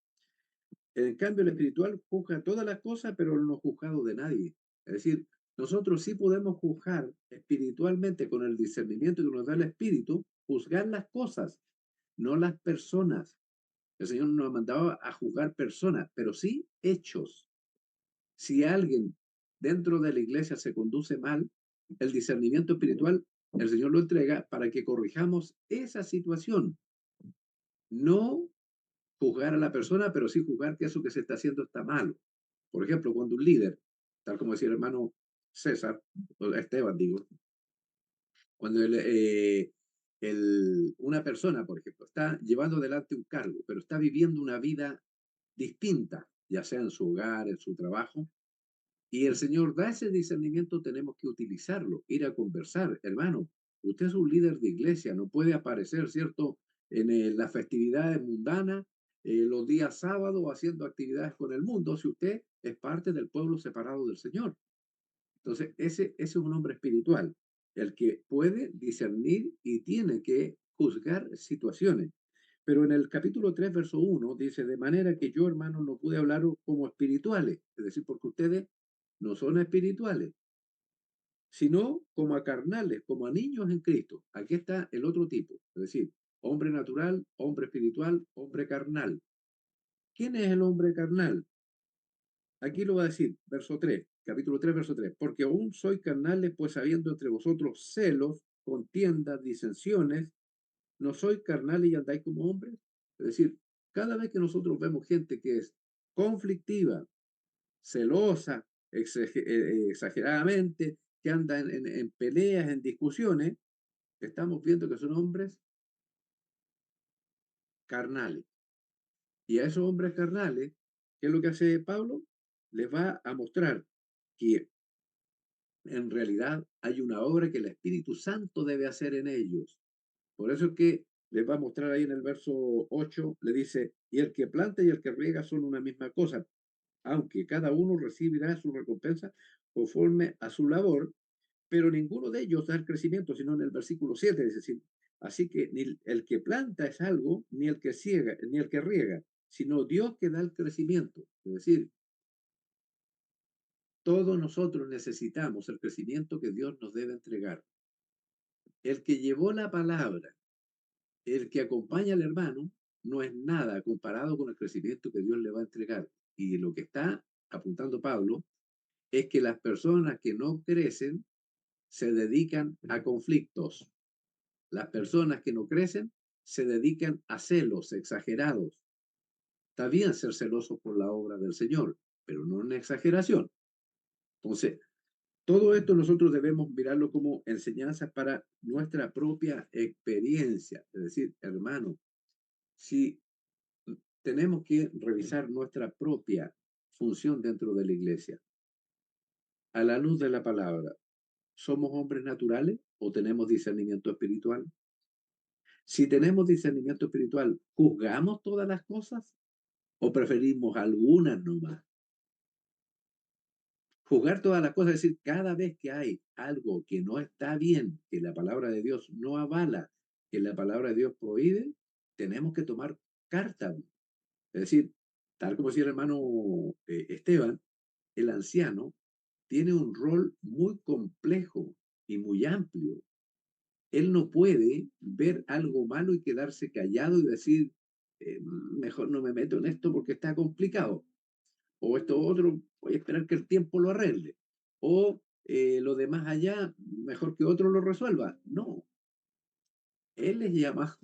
En cambio el espiritual juzga todas las cosas, pero no juzgado de nadie. Es decir, nosotros sí podemos juzgar espiritualmente con el discernimiento que nos da el espíritu, juzgar las cosas, no las personas. El Señor no nos mandaba a juzgar personas, pero sí hechos. Si alguien dentro de la iglesia se conduce mal, el discernimiento espiritual, el Señor lo entrega para que corrijamos esa situación. No juzgar a la persona, pero sí juzgar que eso que se está haciendo está malo. Por ejemplo, cuando un líder, tal como decía el hermano César, o Esteban, digo, cuando una persona, por ejemplo, está llevando adelante un cargo, pero está viviendo una vida distinta, ya sea en su hogar, en su trabajo, y el Señor da ese discernimiento, tenemos que utilizarlo, ir a conversar. Hermano, usted es un líder de iglesia, no puede aparecer, ¿cierto?, en las festividades mundanas, los días sábados, haciendo actividades con el mundo, si usted es parte del pueblo separado del Señor. Entonces, ese es un hombre espiritual, el que puede discernir y tiene que juzgar situaciones. Pero en el capítulo 3 verso 1 dice, de manera que yo, hermano, no pude hablar como espirituales, es decir, porque ustedes no son espirituales, sino como a carnales, como a niños en Cristo. Aquí está el otro tipo, es decir, hombre natural, hombre espiritual, hombre carnal. ¿Quién es el hombre carnal? Aquí lo va a decir, verso 3, capítulo 3, verso 3, porque aún soy carnales, pues habiendo entre vosotros celos, contiendas, disensiones, ¿no soy carnal y andáis como hombres? Es decir, cada vez que nosotros vemos gente que es conflictiva, celosa, exageradamente, que anda en peleas, en discusiones, estamos viendo que son hombres carnales. Y a esos hombres carnales, ¿qué es lo que hace Pablo? Les va a mostrar que en realidad hay una obra que el Espíritu Santo debe hacer en ellos. Por eso es que les va a mostrar ahí en el verso 8, le dice, y el que planta y el que riega son una misma cosa, aunque cada uno recibirá su recompensa conforme a su labor, pero ninguno de ellos da el crecimiento, sino en el versículo 7, dice así, así que ni el que planta es algo, ni el que ciega, ni el que riega, sino Dios que da el crecimiento. Es decir, todos nosotros necesitamos el crecimiento que Dios nos debe entregar. El que llevó la palabra, el que acompaña al hermano, no es nada comparado con el crecimiento que Dios le va a entregar. Y lo que está apuntando Pablo es que las personas que no crecen se dedican a conflictos. Las personas que no crecen se dedican a celos exagerados. Está bien ser celosos por la obra del Señor, pero no en exageración. Entonces, todo esto nosotros debemos mirarlo como enseñanzas para nuestra propia experiencia. Es decir, hermano, si tenemos que revisar nuestra propia función dentro de la iglesia, a la luz de la palabra, ¿somos hombres naturales o tenemos discernimiento espiritual? Si tenemos discernimiento espiritual, ¿juzgamos todas las cosas o preferimos algunas nomás? Juzgar todas las cosas, es decir, cada vez que hay algo que no está bien, que la palabra de Dios no avala, que la palabra de Dios prohíbe, tenemos que tomar carta. Es decir, tal como decía el hermano Esteban, el anciano tiene un rol muy complejo y muy amplio. Él no puede ver algo malo y quedarse callado y decir, mejor no me meto en esto porque está complicado. O esto otro, voy a esperar que el tiempo lo arregle. O lo de más allá, mejor que otro lo resuelva. No, él es llamado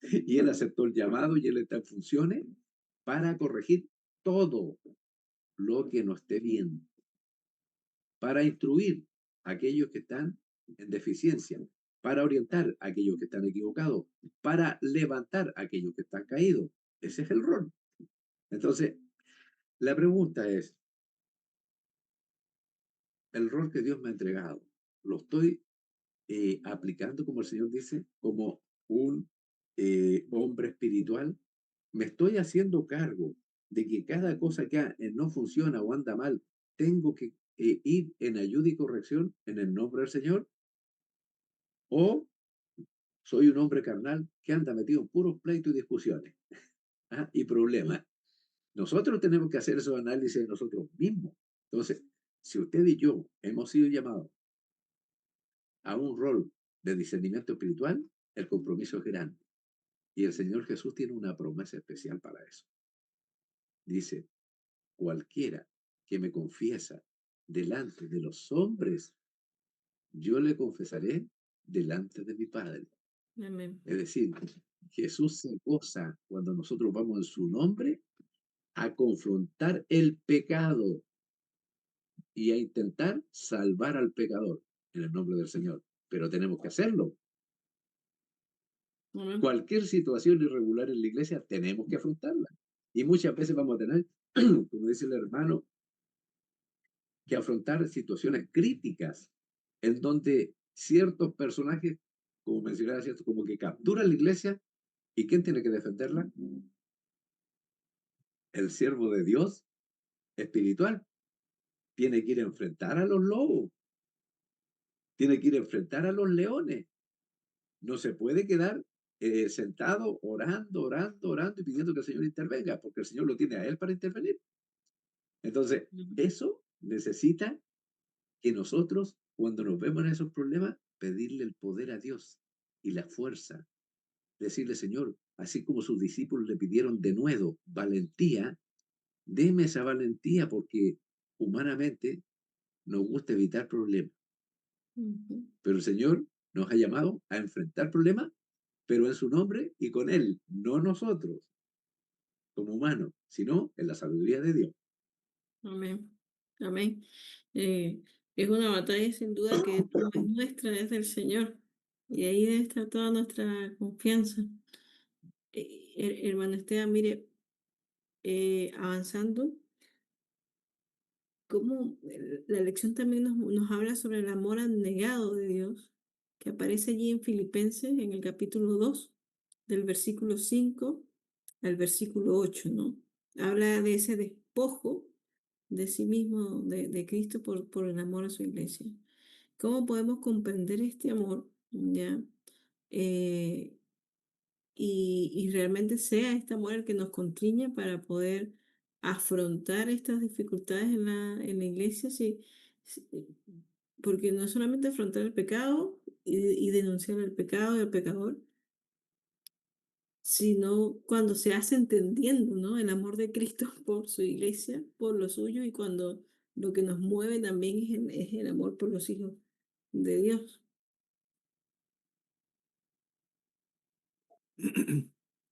y él aceptó el llamado y él está en funciones para corregir todo lo que no esté bien, para instruir a aquellos que están en deficiencia, para orientar a aquellos que están equivocados, para levantar a aquellos que están caídos. Ese es el rol. Entonces, la pregunta es, el rol que Dios me ha entregado, ¿lo estoy aplicando, como el Señor dice, como un hombre espiritual? ¿Me estoy haciendo cargo de que cada cosa que no funciona o anda mal, tengo que ir en ayuda y corrección en el nombre del Señor? ¿O soy un hombre carnal que anda metido en puros pleitos y discusiones y problemas? Nosotros tenemos que hacer esos análisis de nosotros mismos. Entonces, si usted y yo hemos sido llamados a un rol de discernimiento espiritual, el compromiso es grande. Y el Señor Jesús tiene una promesa especial para eso. Dice, cualquiera que me confiesa delante de los hombres, yo le confesaré delante de mi Padre. Amén. Es decir, Jesús se goza cuando nosotros vamos en su nombre a confrontar el pecado y a intentar salvar al pecador en el nombre del Señor. Pero tenemos que hacerlo. Amén. Cualquier situación irregular en la iglesia tenemos que afrontarla. Y muchas veces vamos a tener, como dice el hermano, que afrontar situaciones críticas en donde ciertos personajes, como mencionaba, ¿cierto? Como que capturan la iglesia. ¿Y quién tiene que defenderla? El siervo de Dios espiritual. Tiene que ir a enfrentar a los lobos. tiene que ir a enfrentar a los leones. No se puede quedar sentado orando, orando, orando y pidiendo que el Señor intervenga, porque el Señor lo tiene a él para intervenir. Entonces, Ujú. eso necesita que nosotros, cuando nos vemos en esos problemas, pedirle el poder a Dios y la fuerza. Decirle, Señor, así como sus discípulos le pidieron de nuevo valentía, deme esa valentía porque humanamente nos gusta evitar problemas. Ujú. Pero el Señor nos ha llamado a enfrentar problemas, pero en su nombre y con Él, no nosotros como humanos, sino en la sabiduría de Dios. Amén. Amén. Es una batalla sin duda que no es nuestra, es del Señor. Y ahí debe estar toda nuestra confianza. Hermano Esteban, mire, avanzando, cómo la lección también nos habla sobre el amor abnegado de Dios, que aparece allí en Filipenses, en el capítulo 2 del versículo 5 al versículo 8, ¿no? Habla de ese despojo de sí mismo, de Cristo, por el amor a su iglesia. ¿Cómo podemos comprender este amor? ¿Ya? Eh, y realmente sea este amor el que nos contriña para poder afrontar estas dificultades en la iglesia, sí, sí, porque no solamente afrontar el pecado y denunciar el pecado y el pecador, sino cuando se hace entendiendo, ¿no? El amor de Cristo por su iglesia, por lo suyo, y cuando lo que nos mueve también es el amor por los hijos de Dios.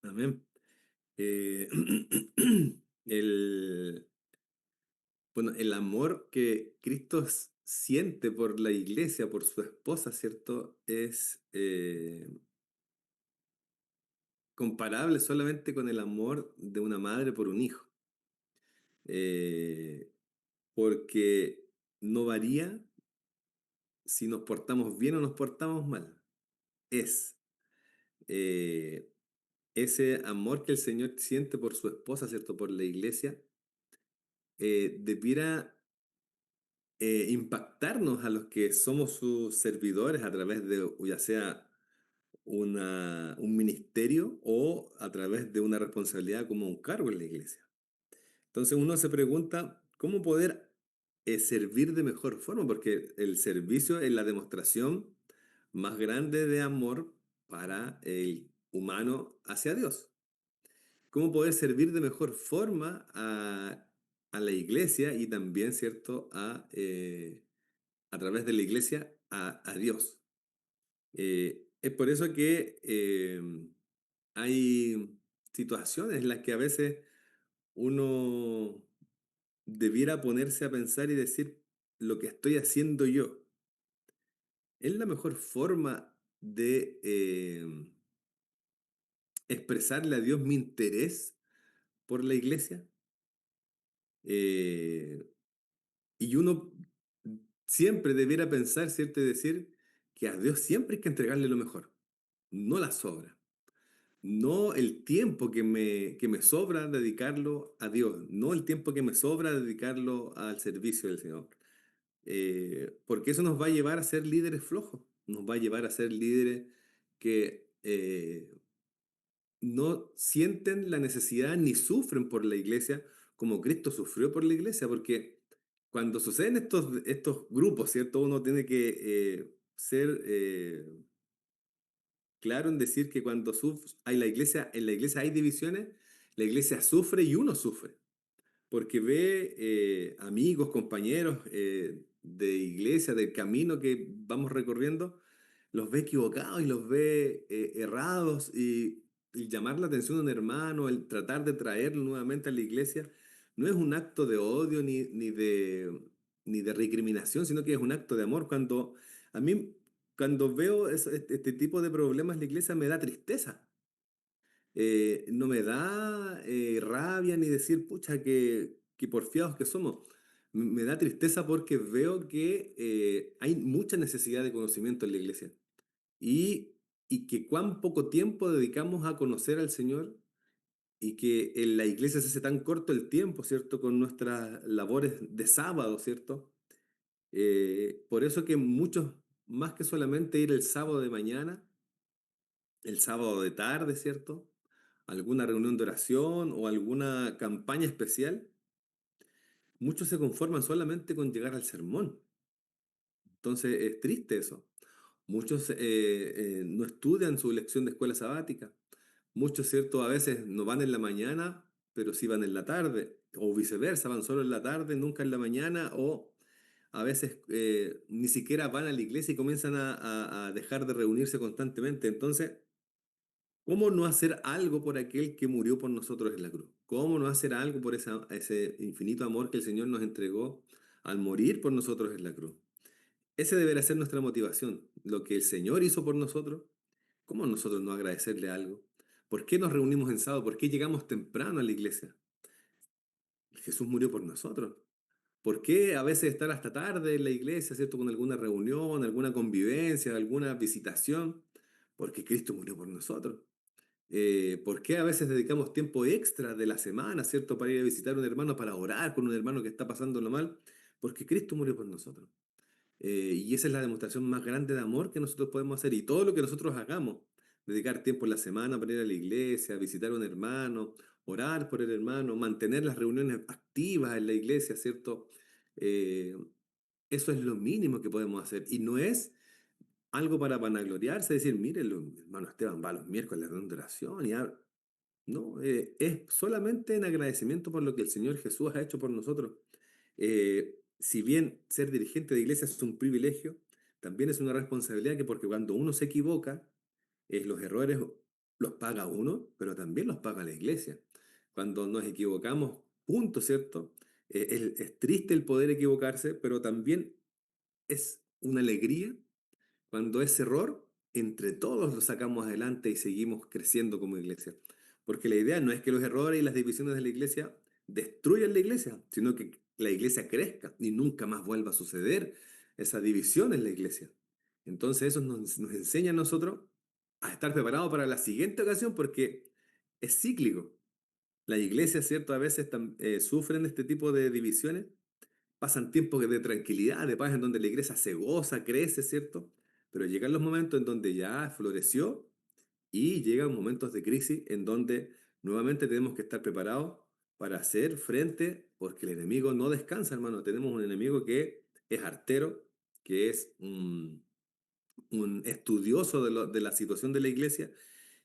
Amén. Eh, el, bueno, el amor que Cristo siente por la iglesia, por su esposa, ¿cierto? Es comparable solamente con el amor de una madre por un hijo. Eh, Porque no varía si nos portamos bien o nos portamos mal. Es eh, ese amor que el Señor siente por su esposa, ¿cierto? Por la iglesia, debiera impactarnos a los que somos sus servidores a través de, ya sea un ministerio o a través de una responsabilidad como un cargo en la iglesia. Entonces uno se pregunta cómo poder servir de mejor forma, porque el servicio es la demostración más grande de amor para el humano hacia Dios. ¿Cómo poder servir de mejor forma a la iglesia y también, ¿cierto?, a través de la iglesia a Dios. Es por eso que hay situaciones en las que a veces uno debiera ponerse a pensar y decir, lo que estoy haciendo yo, ¿es la mejor forma de expresarle a Dios mi interés por la iglesia? Eh, y uno siempre debiera pensar, ¿cierto? Y decir que a Dios siempre hay que entregarle lo mejor, no la sobra. No el tiempo que me sobra dedicarlo a Dios, no el tiempo que me sobra dedicarlo al servicio del Señor. Porque eso nos va a llevar a ser líderes flojos, nos va a llevar a ser líderes que no sienten la necesidad ni sufren por la iglesia como Cristo sufrió por la iglesia, porque cuando suceden estos grupos, ¿cierto? Uno tiene que ser claro en decir que cuando hay la iglesia, en la iglesia hay divisiones, la iglesia sufre y uno sufre porque ve amigos, compañeros de iglesia, del camino que vamos recorriendo, los ve equivocados y los ve errados y llamar la atención a un hermano, el tratar de traerlo nuevamente a la iglesia, no es un acto de odio ni de recriminación, sino que es un acto de amor. Cuando a mí, cuando veo este tipo de problemas en la iglesia, me da tristeza. No me da rabia ni decir, pucha, que porfiados que somos. Me da tristeza porque veo que hay mucha necesidad de conocimiento en la iglesia y que cuán poco tiempo dedicamos a conocer al Señor y que en la iglesia se hace tan corto el tiempo, ¿cierto? Con nuestras labores de sábado, ¿cierto? Por eso que muchos más que solamente ir el sábado de mañana, el sábado de tarde, ¿cierto? Alguna reunión de oración o alguna campaña especial, muchos se conforman solamente con llegar al sermón. Entonces es triste eso. Muchos no estudian su lección de escuela sabática. Muchos, ¿cierto? A veces no van en la mañana, pero sí van en la tarde. O viceversa, van solo en la tarde, nunca en la mañana. O a veces ni siquiera van a la iglesia y comienzan a dejar de reunirse constantemente. Entonces, ¿cómo no hacer algo por aquel que murió por nosotros en la cruz? ¿Cómo no hacer algo por ese infinito amor que el Señor nos entregó al morir por nosotros en la cruz? Ese deberá ser nuestra motivación. Lo que el Señor hizo por nosotros, ¿cómo nosotros no agradecerle algo? ¿Por qué nos reunimos en sábado? ¿Por qué llegamos temprano a la iglesia? Jesús murió por nosotros. ¿Por qué a veces estar hasta tarde en la iglesia, ¿cierto? Con alguna reunión, alguna convivencia, alguna visitación? Porque Cristo murió por nosotros. ¿Por qué a veces dedicamos tiempo extra de la semana, ¿cierto? Para ir a visitar a un hermano, para orar con un hermano que está pasándolo mal? Porque Cristo murió por nosotros. Y esa es la demostración más grande de amor que nosotros podemos hacer. Y todo lo que nosotros hagamos, dedicar tiempo en la semana para ir a la iglesia, visitar a un hermano, orar por el hermano, mantener las reuniones activas en la iglesia, ¿cierto? Eh, Eso es lo mínimo que podemos hacer. Y no es algo para vanagloriarse, decir, miren, el hermano Esteban va los miércoles a la reunión de oración y no, es solamente en agradecimiento por lo que el Señor Jesús ha hecho por nosotros. Si bien ser dirigente de iglesia es un privilegio, también es una responsabilidad que porque cuando uno se equivoca, los errores los paga uno, pero también los paga la iglesia. Cuando nos equivocamos, punto, ¿cierto? Es triste el poder equivocarse, pero también es una alegría cuando ese error, entre todos lo sacamos adelante y seguimos creciendo como iglesia. Porque la idea no es que los errores y las divisiones de la iglesia destruyan la iglesia, sino que la iglesia crezca y nunca más vuelva a suceder esa división en la iglesia. Entonces eso nos enseña a nosotros a estar preparados para la siguiente ocasión porque es cíclico. La iglesia, ¿cierto? A veces sufren este tipo de divisiones, pasan tiempos de tranquilidad, de paz, en donde la iglesia se goza, crece, ¿cierto? Pero llegan los momentos en donde ya floreció y llegan momentos de crisis en donde nuevamente tenemos que estar preparados para hacer frente, porque el enemigo no descansa, hermano. Tenemos un enemigo que es artero, que es un estudioso de la situación de la iglesia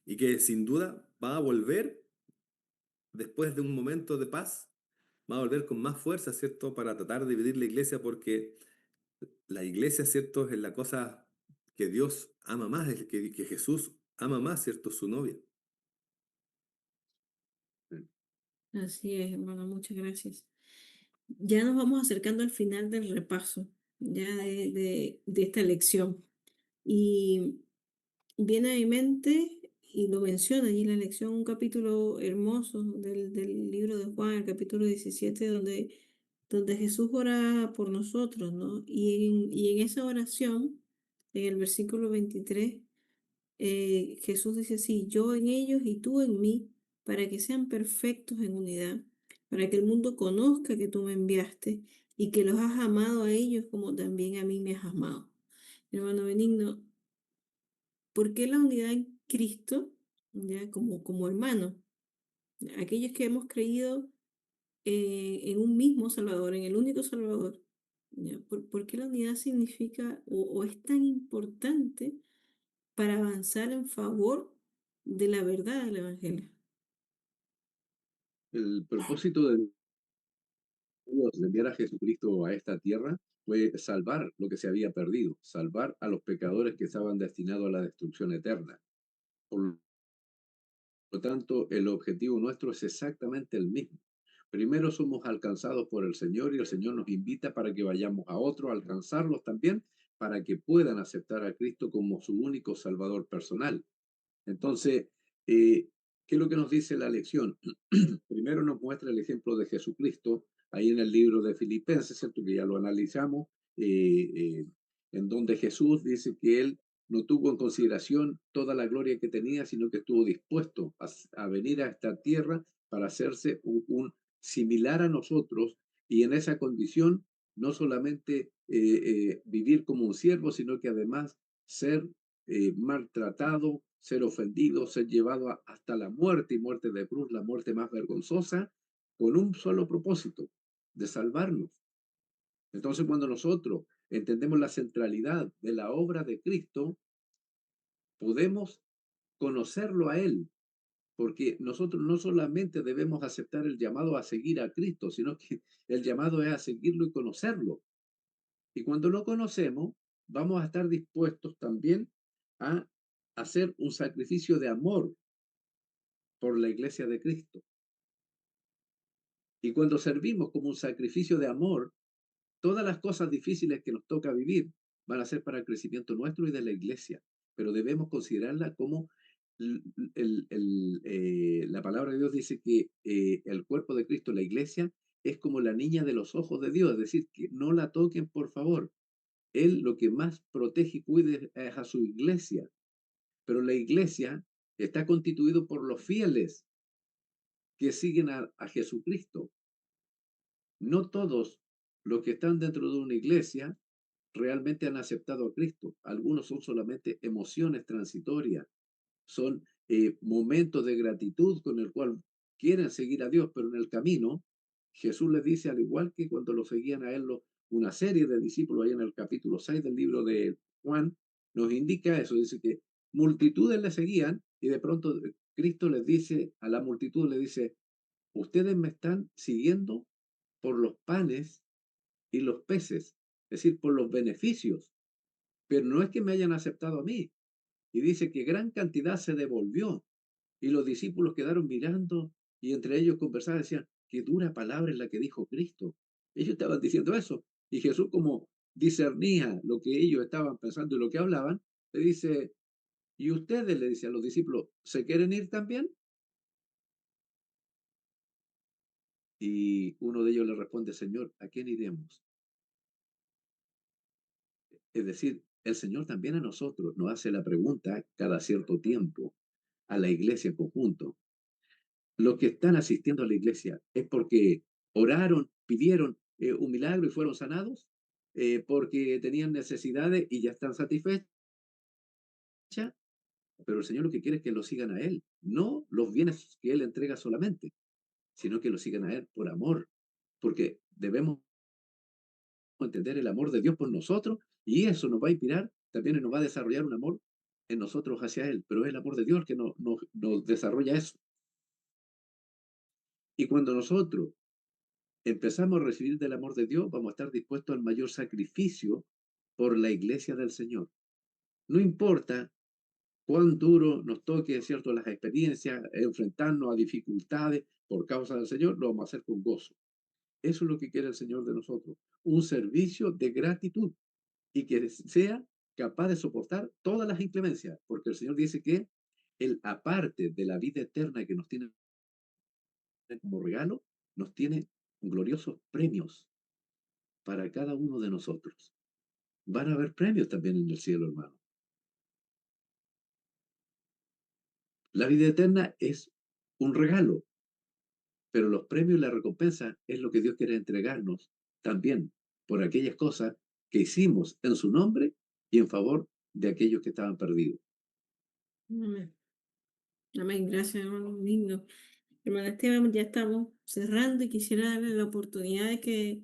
y que sin duda va a volver después de un momento de paz, va a volver con más fuerza, ¿cierto? Para tratar de dividir la iglesia porque la iglesia, ¿cierto? Es la cosa que Dios ama más, es que Jesús ama más, ¿cierto? Su novia. Sí. Así es, hermano, muchas gracias. Ya nos vamos acercando al final del repaso, ya de esta lección. Y viene a mi mente, y lo menciona allí en la lección, un capítulo hermoso del libro de Juan, el capítulo 17 donde Jesús ora por nosotros, ¿no? Y en esa oración, en el versículo 23, Jesús dice así: yo en ellos y tú en mí, para que sean perfectos en unidad, para que el mundo conozca que tú me enviaste y que los has amado a ellos como también a mí me has amado. Hermano Benigno, ¿por qué la unidad en Cristo, ya como hermanos? Aquellos que hemos creído en un mismo Salvador, en el único Salvador. ¿Ya? ¿Por qué la unidad significa o es tan importante para avanzar en favor de la verdad del Evangelio? El propósito de Dios de enviar a Jesucristo a esta tierra fue salvar lo que se había perdido, salvar a los pecadores que estaban destinados a la destrucción eterna. Por lo tanto, el objetivo nuestro es exactamente el mismo. Primero somos alcanzados por el Señor y el Señor nos invita para que vayamos a otros, a alcanzarlos también, para que puedan aceptar a Cristo como su único Salvador personal. Entonces, ¿qué es lo que nos dice la lección? Primero nos muestra el ejemplo de Jesucristo, ahí en el libro de Filipenses, ¿cierto? Que ya lo analizamos, eh, eh, en donde Jesús dice que él no tuvo en consideración toda la gloria que tenía, sino que estuvo dispuesto a venir a esta tierra para hacerse un similar a nosotros y en esa condición no solamente vivir como un siervo, sino que además ser maltratado, ser ofendido, ser llevado hasta la muerte y muerte de cruz, la muerte más vergonzosa, con un solo propósito, de salvarnos. Entonces, cuando nosotros entendemos la centralidad de la obra de Cristo, podemos conocerlo a Él, porque nosotros no solamente debemos aceptar el llamado a seguir a Cristo, sino que el llamado es a seguirlo y conocerlo. Y cuando lo conocemos, vamos a estar dispuestos también a hacer un sacrificio de amor por la iglesia de Cristo. Y cuando servimos como un sacrificio de amor, todas las cosas difíciles que nos toca vivir van a ser para el crecimiento nuestro y de la iglesia, pero debemos considerarla como la palabra de Dios dice que el cuerpo de Cristo, la iglesia, es como la niña de los ojos de Dios, es decir, que no la toquen, por favor. Él lo que más protege y cuide es a su iglesia, pero la iglesia está constituido por los fieles que siguen a Jesucristo. No todos los que están dentro de una iglesia realmente han aceptado a Cristo. Algunos son solamente emociones transitorias, son momentos de gratitud con el cual quieren seguir a Dios, pero en el camino Jesús les dice, al igual que cuando lo seguían a él una serie de discípulos, ahí en el capítulo 6 del libro de Juan, nos indica eso, dice que multitudes le seguían y de pronto Cristo les dice, a la multitud le dice, ustedes me están siguiendo por los panes y los peces, es decir, por los beneficios, pero no es que me hayan aceptado a mí. Y dice que gran cantidad se devolvió y los discípulos quedaron mirando y entre ellos conversaban, decían, qué dura palabra es la que dijo Cristo. Ellos estaban diciendo eso y Jesús como discernía lo que ellos estaban pensando y lo que hablaban, le dice, ¿y ustedes, le dice a los discípulos, se quieren ir también? Y uno de ellos le responde, Señor, ¿a quién iremos? Es decir, el Señor también a nosotros nos hace la pregunta cada cierto tiempo a la iglesia en conjunto. Los que están asistiendo a la iglesia es porque oraron, pidieron un milagro y fueron sanados, porque tenían necesidades y ya están satisfechas, pero el Señor lo que quiere es que lo sigan a Él, no los bienes que Él entrega solamente, sino que lo sigan a Él por amor, porque debemos entender el amor de Dios por nosotros y eso nos va a inspirar, también nos va a desarrollar un amor en nosotros hacia Él, pero es el amor de Dios que nos desarrolla eso. Y cuando nosotros empezamos a recibir del amor de Dios, vamos a estar dispuestos al mayor sacrificio por la iglesia del Señor. No importa cuán duro nos toque, ¿cierto?, las experiencias, enfrentarnos a dificultades por causa del Señor, lo vamos a hacer con gozo. Eso es lo que quiere el Señor de nosotros, un servicio de gratitud y que sea capaz de soportar todas las inclemencias, porque el Señor dice que Él, aparte de la vida eterna que nos tiene como regalo, nos tiene gloriosos premios para cada uno de nosotros. Van a haber premios también en el cielo, hermano. La vida eterna es un regalo, pero los premios y la recompensa es lo que Dios quiere entregarnos también por aquellas cosas que hicimos en su nombre y en favor de aquellos que estaban perdidos. Amén. Amén. Gracias, hermano. Lindo. Hermano Esteban, ya estamos cerrando y quisiera darle la oportunidad de que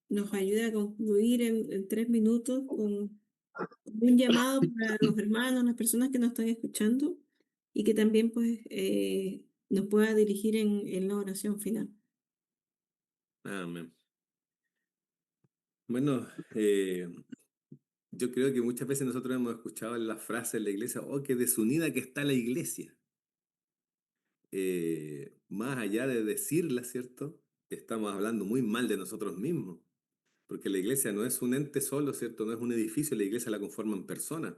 nos ayude a concluir en 3 minutos con un llamado para los hermanos, las personas que nos están escuchando y que también pues nos pueda dirigir en la oración final. Amén. Bueno, yo creo que muchas veces nosotros hemos escuchado la frase en la iglesia, oh, qué desunida que está la iglesia. Más allá de decirla, ¿cierto? Estamos hablando muy mal de nosotros mismos, porque la iglesia no es un ente solo, ¿cierto? No es un edificio, la iglesia la conforman personas.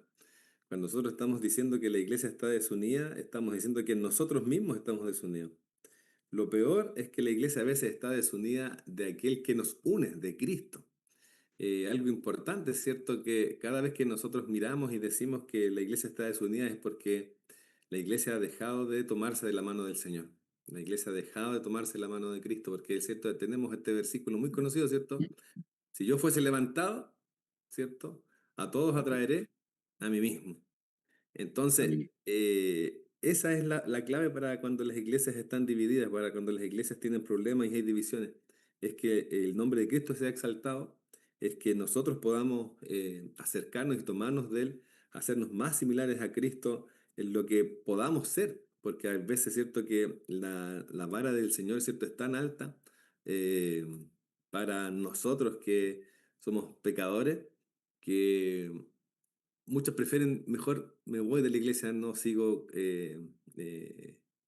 Cuando nosotros estamos diciendo que la iglesia está desunida, estamos diciendo que nosotros mismos estamos desunidos. Lo peor es que la iglesia a veces está desunida de aquel que nos une, de Cristo. Algo importante es cierto que cada vez que nosotros miramos y decimos que la iglesia está desunida es porque la iglesia ha dejado de tomarse de la mano del Señor. La iglesia ha dejado de tomarse la mano de Cristo, porque es cierto, tenemos este versículo muy conocido, ¿cierto? Si yo fuese levantado, ¿cierto? A todos Amén. atraeré a mí mismo. Entonces, Amén. esa es la clave para cuando las iglesias están divididas, para cuando las iglesias tienen problemas y hay divisiones. Es que el nombre de Cristo sea exaltado, es que nosotros podamos acercarnos y tomarnos de Él, hacernos más similares a Cristo en lo que podamos ser, porque a veces es cierto que la vara del Señor, ¿cierto?, es tan alta eh, para nosotros que somos pecadores, que muchos prefieren, mejor me voy de la iglesia, no sigo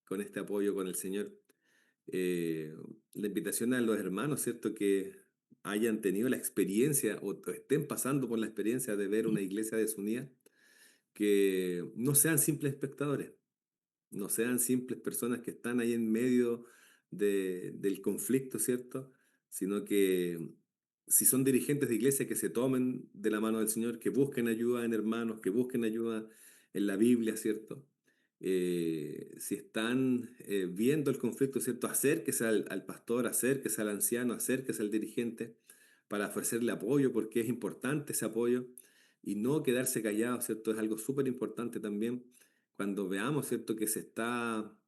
con este apoyo con el Señor. Eh, la invitación a los hermanos, ¿cierto? Que hayan tenido la experiencia o estén pasando por la experiencia de ver una iglesia desunida, que no sean simples espectadores, no sean simples personas que están ahí en medio del conflicto, ¿cierto? Sino que si son dirigentes de iglesia, que se tomen de la mano del Señor, que busquen ayuda en hermanos, que busquen ayuda en la Biblia, ¿cierto? Si están viendo el conflicto, ¿cierto? Acérquese al pastor, acérquese al anciano, acérquese al dirigente para ofrecerle apoyo, porque es importante ese apoyo y no quedarse callado, ¿cierto? Es algo súper importante también cuando veamos, ¿cierto?, que se está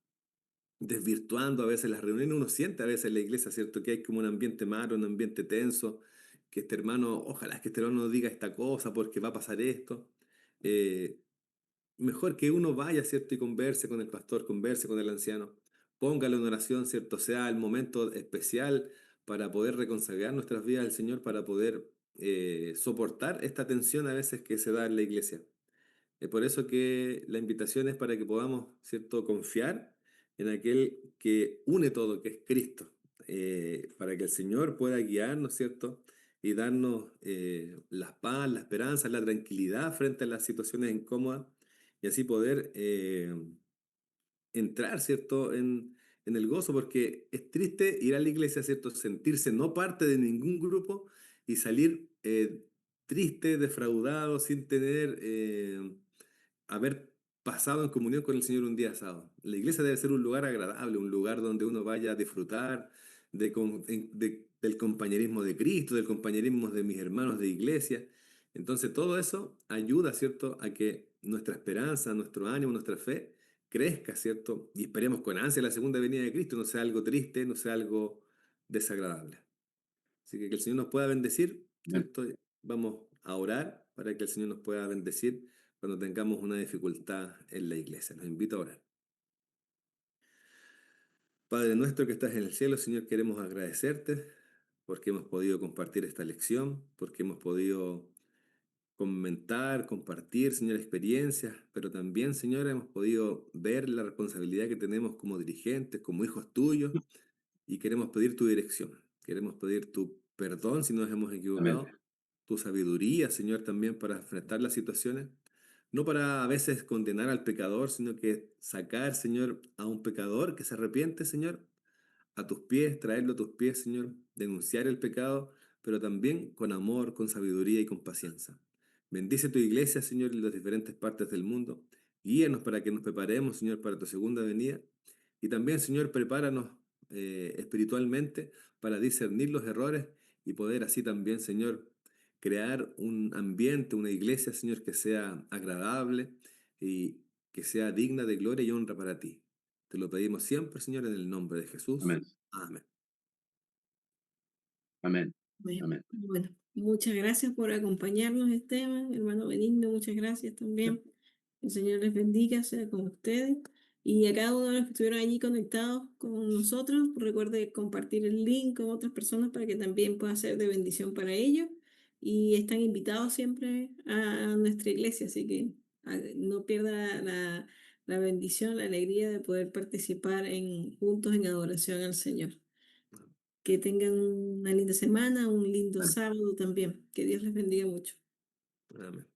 desvirtuando a veces las reuniones, uno siente a veces en la iglesia, ¿cierto?, que hay como un ambiente malo, un ambiente tenso, que este hermano, ojalá que este hermano no diga esta cosa porque va a pasar esto. Eh, Mejor que uno vaya, ¿cierto?, y converse con el pastor, converse con el anciano, póngale una oración, ¿cierto?, sea el momento especial para poder reconsagrar nuestras vidas al Señor, para poder soportar esta tensión a veces que se da en la iglesia. Es por eso que la invitación es para que podamos, ¿cierto?, confiar en aquel que une todo, que es Cristo, para que el Señor pueda guiarnos, ¿cierto?, y darnos la paz, la esperanza, la tranquilidad frente a las situaciones incómodas y así poder entrar, ¿cierto?, en el gozo, porque es triste ir a la iglesia, ¿cierto?, sentirse no parte de ningún grupo y salir triste, defraudado, sin tener, haber pasado en comunión con el Señor un día sábado. La iglesia debe ser un lugar agradable, un lugar donde uno vaya a disfrutar del compañerismo de Cristo, del compañerismo de mis hermanos de iglesia. Entonces todo eso ayuda, ¿cierto?, a que nuestra esperanza, nuestro ánimo, nuestra fe crezca, ¿cierto? Y esperemos con ansia la segunda venida de Cristo, no sea algo triste, no sea algo desagradable. Así que el Señor nos pueda bendecir, Amén. ¿cierto? Vamos a orar para que el Señor nos pueda bendecir cuando tengamos una dificultad en la iglesia. Nos invito a orar. Padre nuestro que estás en el cielo, Señor, queremos agradecerte porque hemos podido compartir esta lección, porque hemos podido comentar, compartir, Señor, experiencias, pero también, Señor, hemos podido ver la responsabilidad que tenemos como dirigentes, como hijos tuyos, y queremos pedir tu dirección. Queremos pedir tu perdón si nos hemos Amén. equivocado, tu sabiduría, Señor, también para enfrentar las situaciones, no para a veces condenar al pecador, sino que sacar, Señor, a un pecador que se arrepiente, Señor, a tus pies, traerlo a tus pies, Señor, denunciar el pecado, pero también con amor, con sabiduría y con paciencia. Bendice tu iglesia, Señor, en las diferentes partes del mundo. Guíanos para que nos preparemos, Señor, para tu segunda venida. Y también, Señor, prepáranos espiritualmente para discernir los errores y poder así también, Señor, crear un ambiente, una iglesia, Señor, que sea agradable y que sea digna de gloria y honra para ti. Te lo pedimos siempre, Señor, en el nombre de Jesús. Amén. Amén. Amén. Bueno, Amén. bueno, muchas gracias por acompañarnos, Esteban, hermano Benigno, muchas gracias también. El Señor les bendiga, sea con ustedes. Y a cada uno de los que estuvieron allí conectados con nosotros, recuerde compartir el link con otras personas para que también pueda ser de bendición para ellos. Y están invitados siempre a nuestra iglesia, así que no pierda la bendición, la alegría de poder participar juntos en adoración al Señor. Que tengan una linda semana, un lindo Amén. sábado también. Que Dios les bendiga mucho. Amén.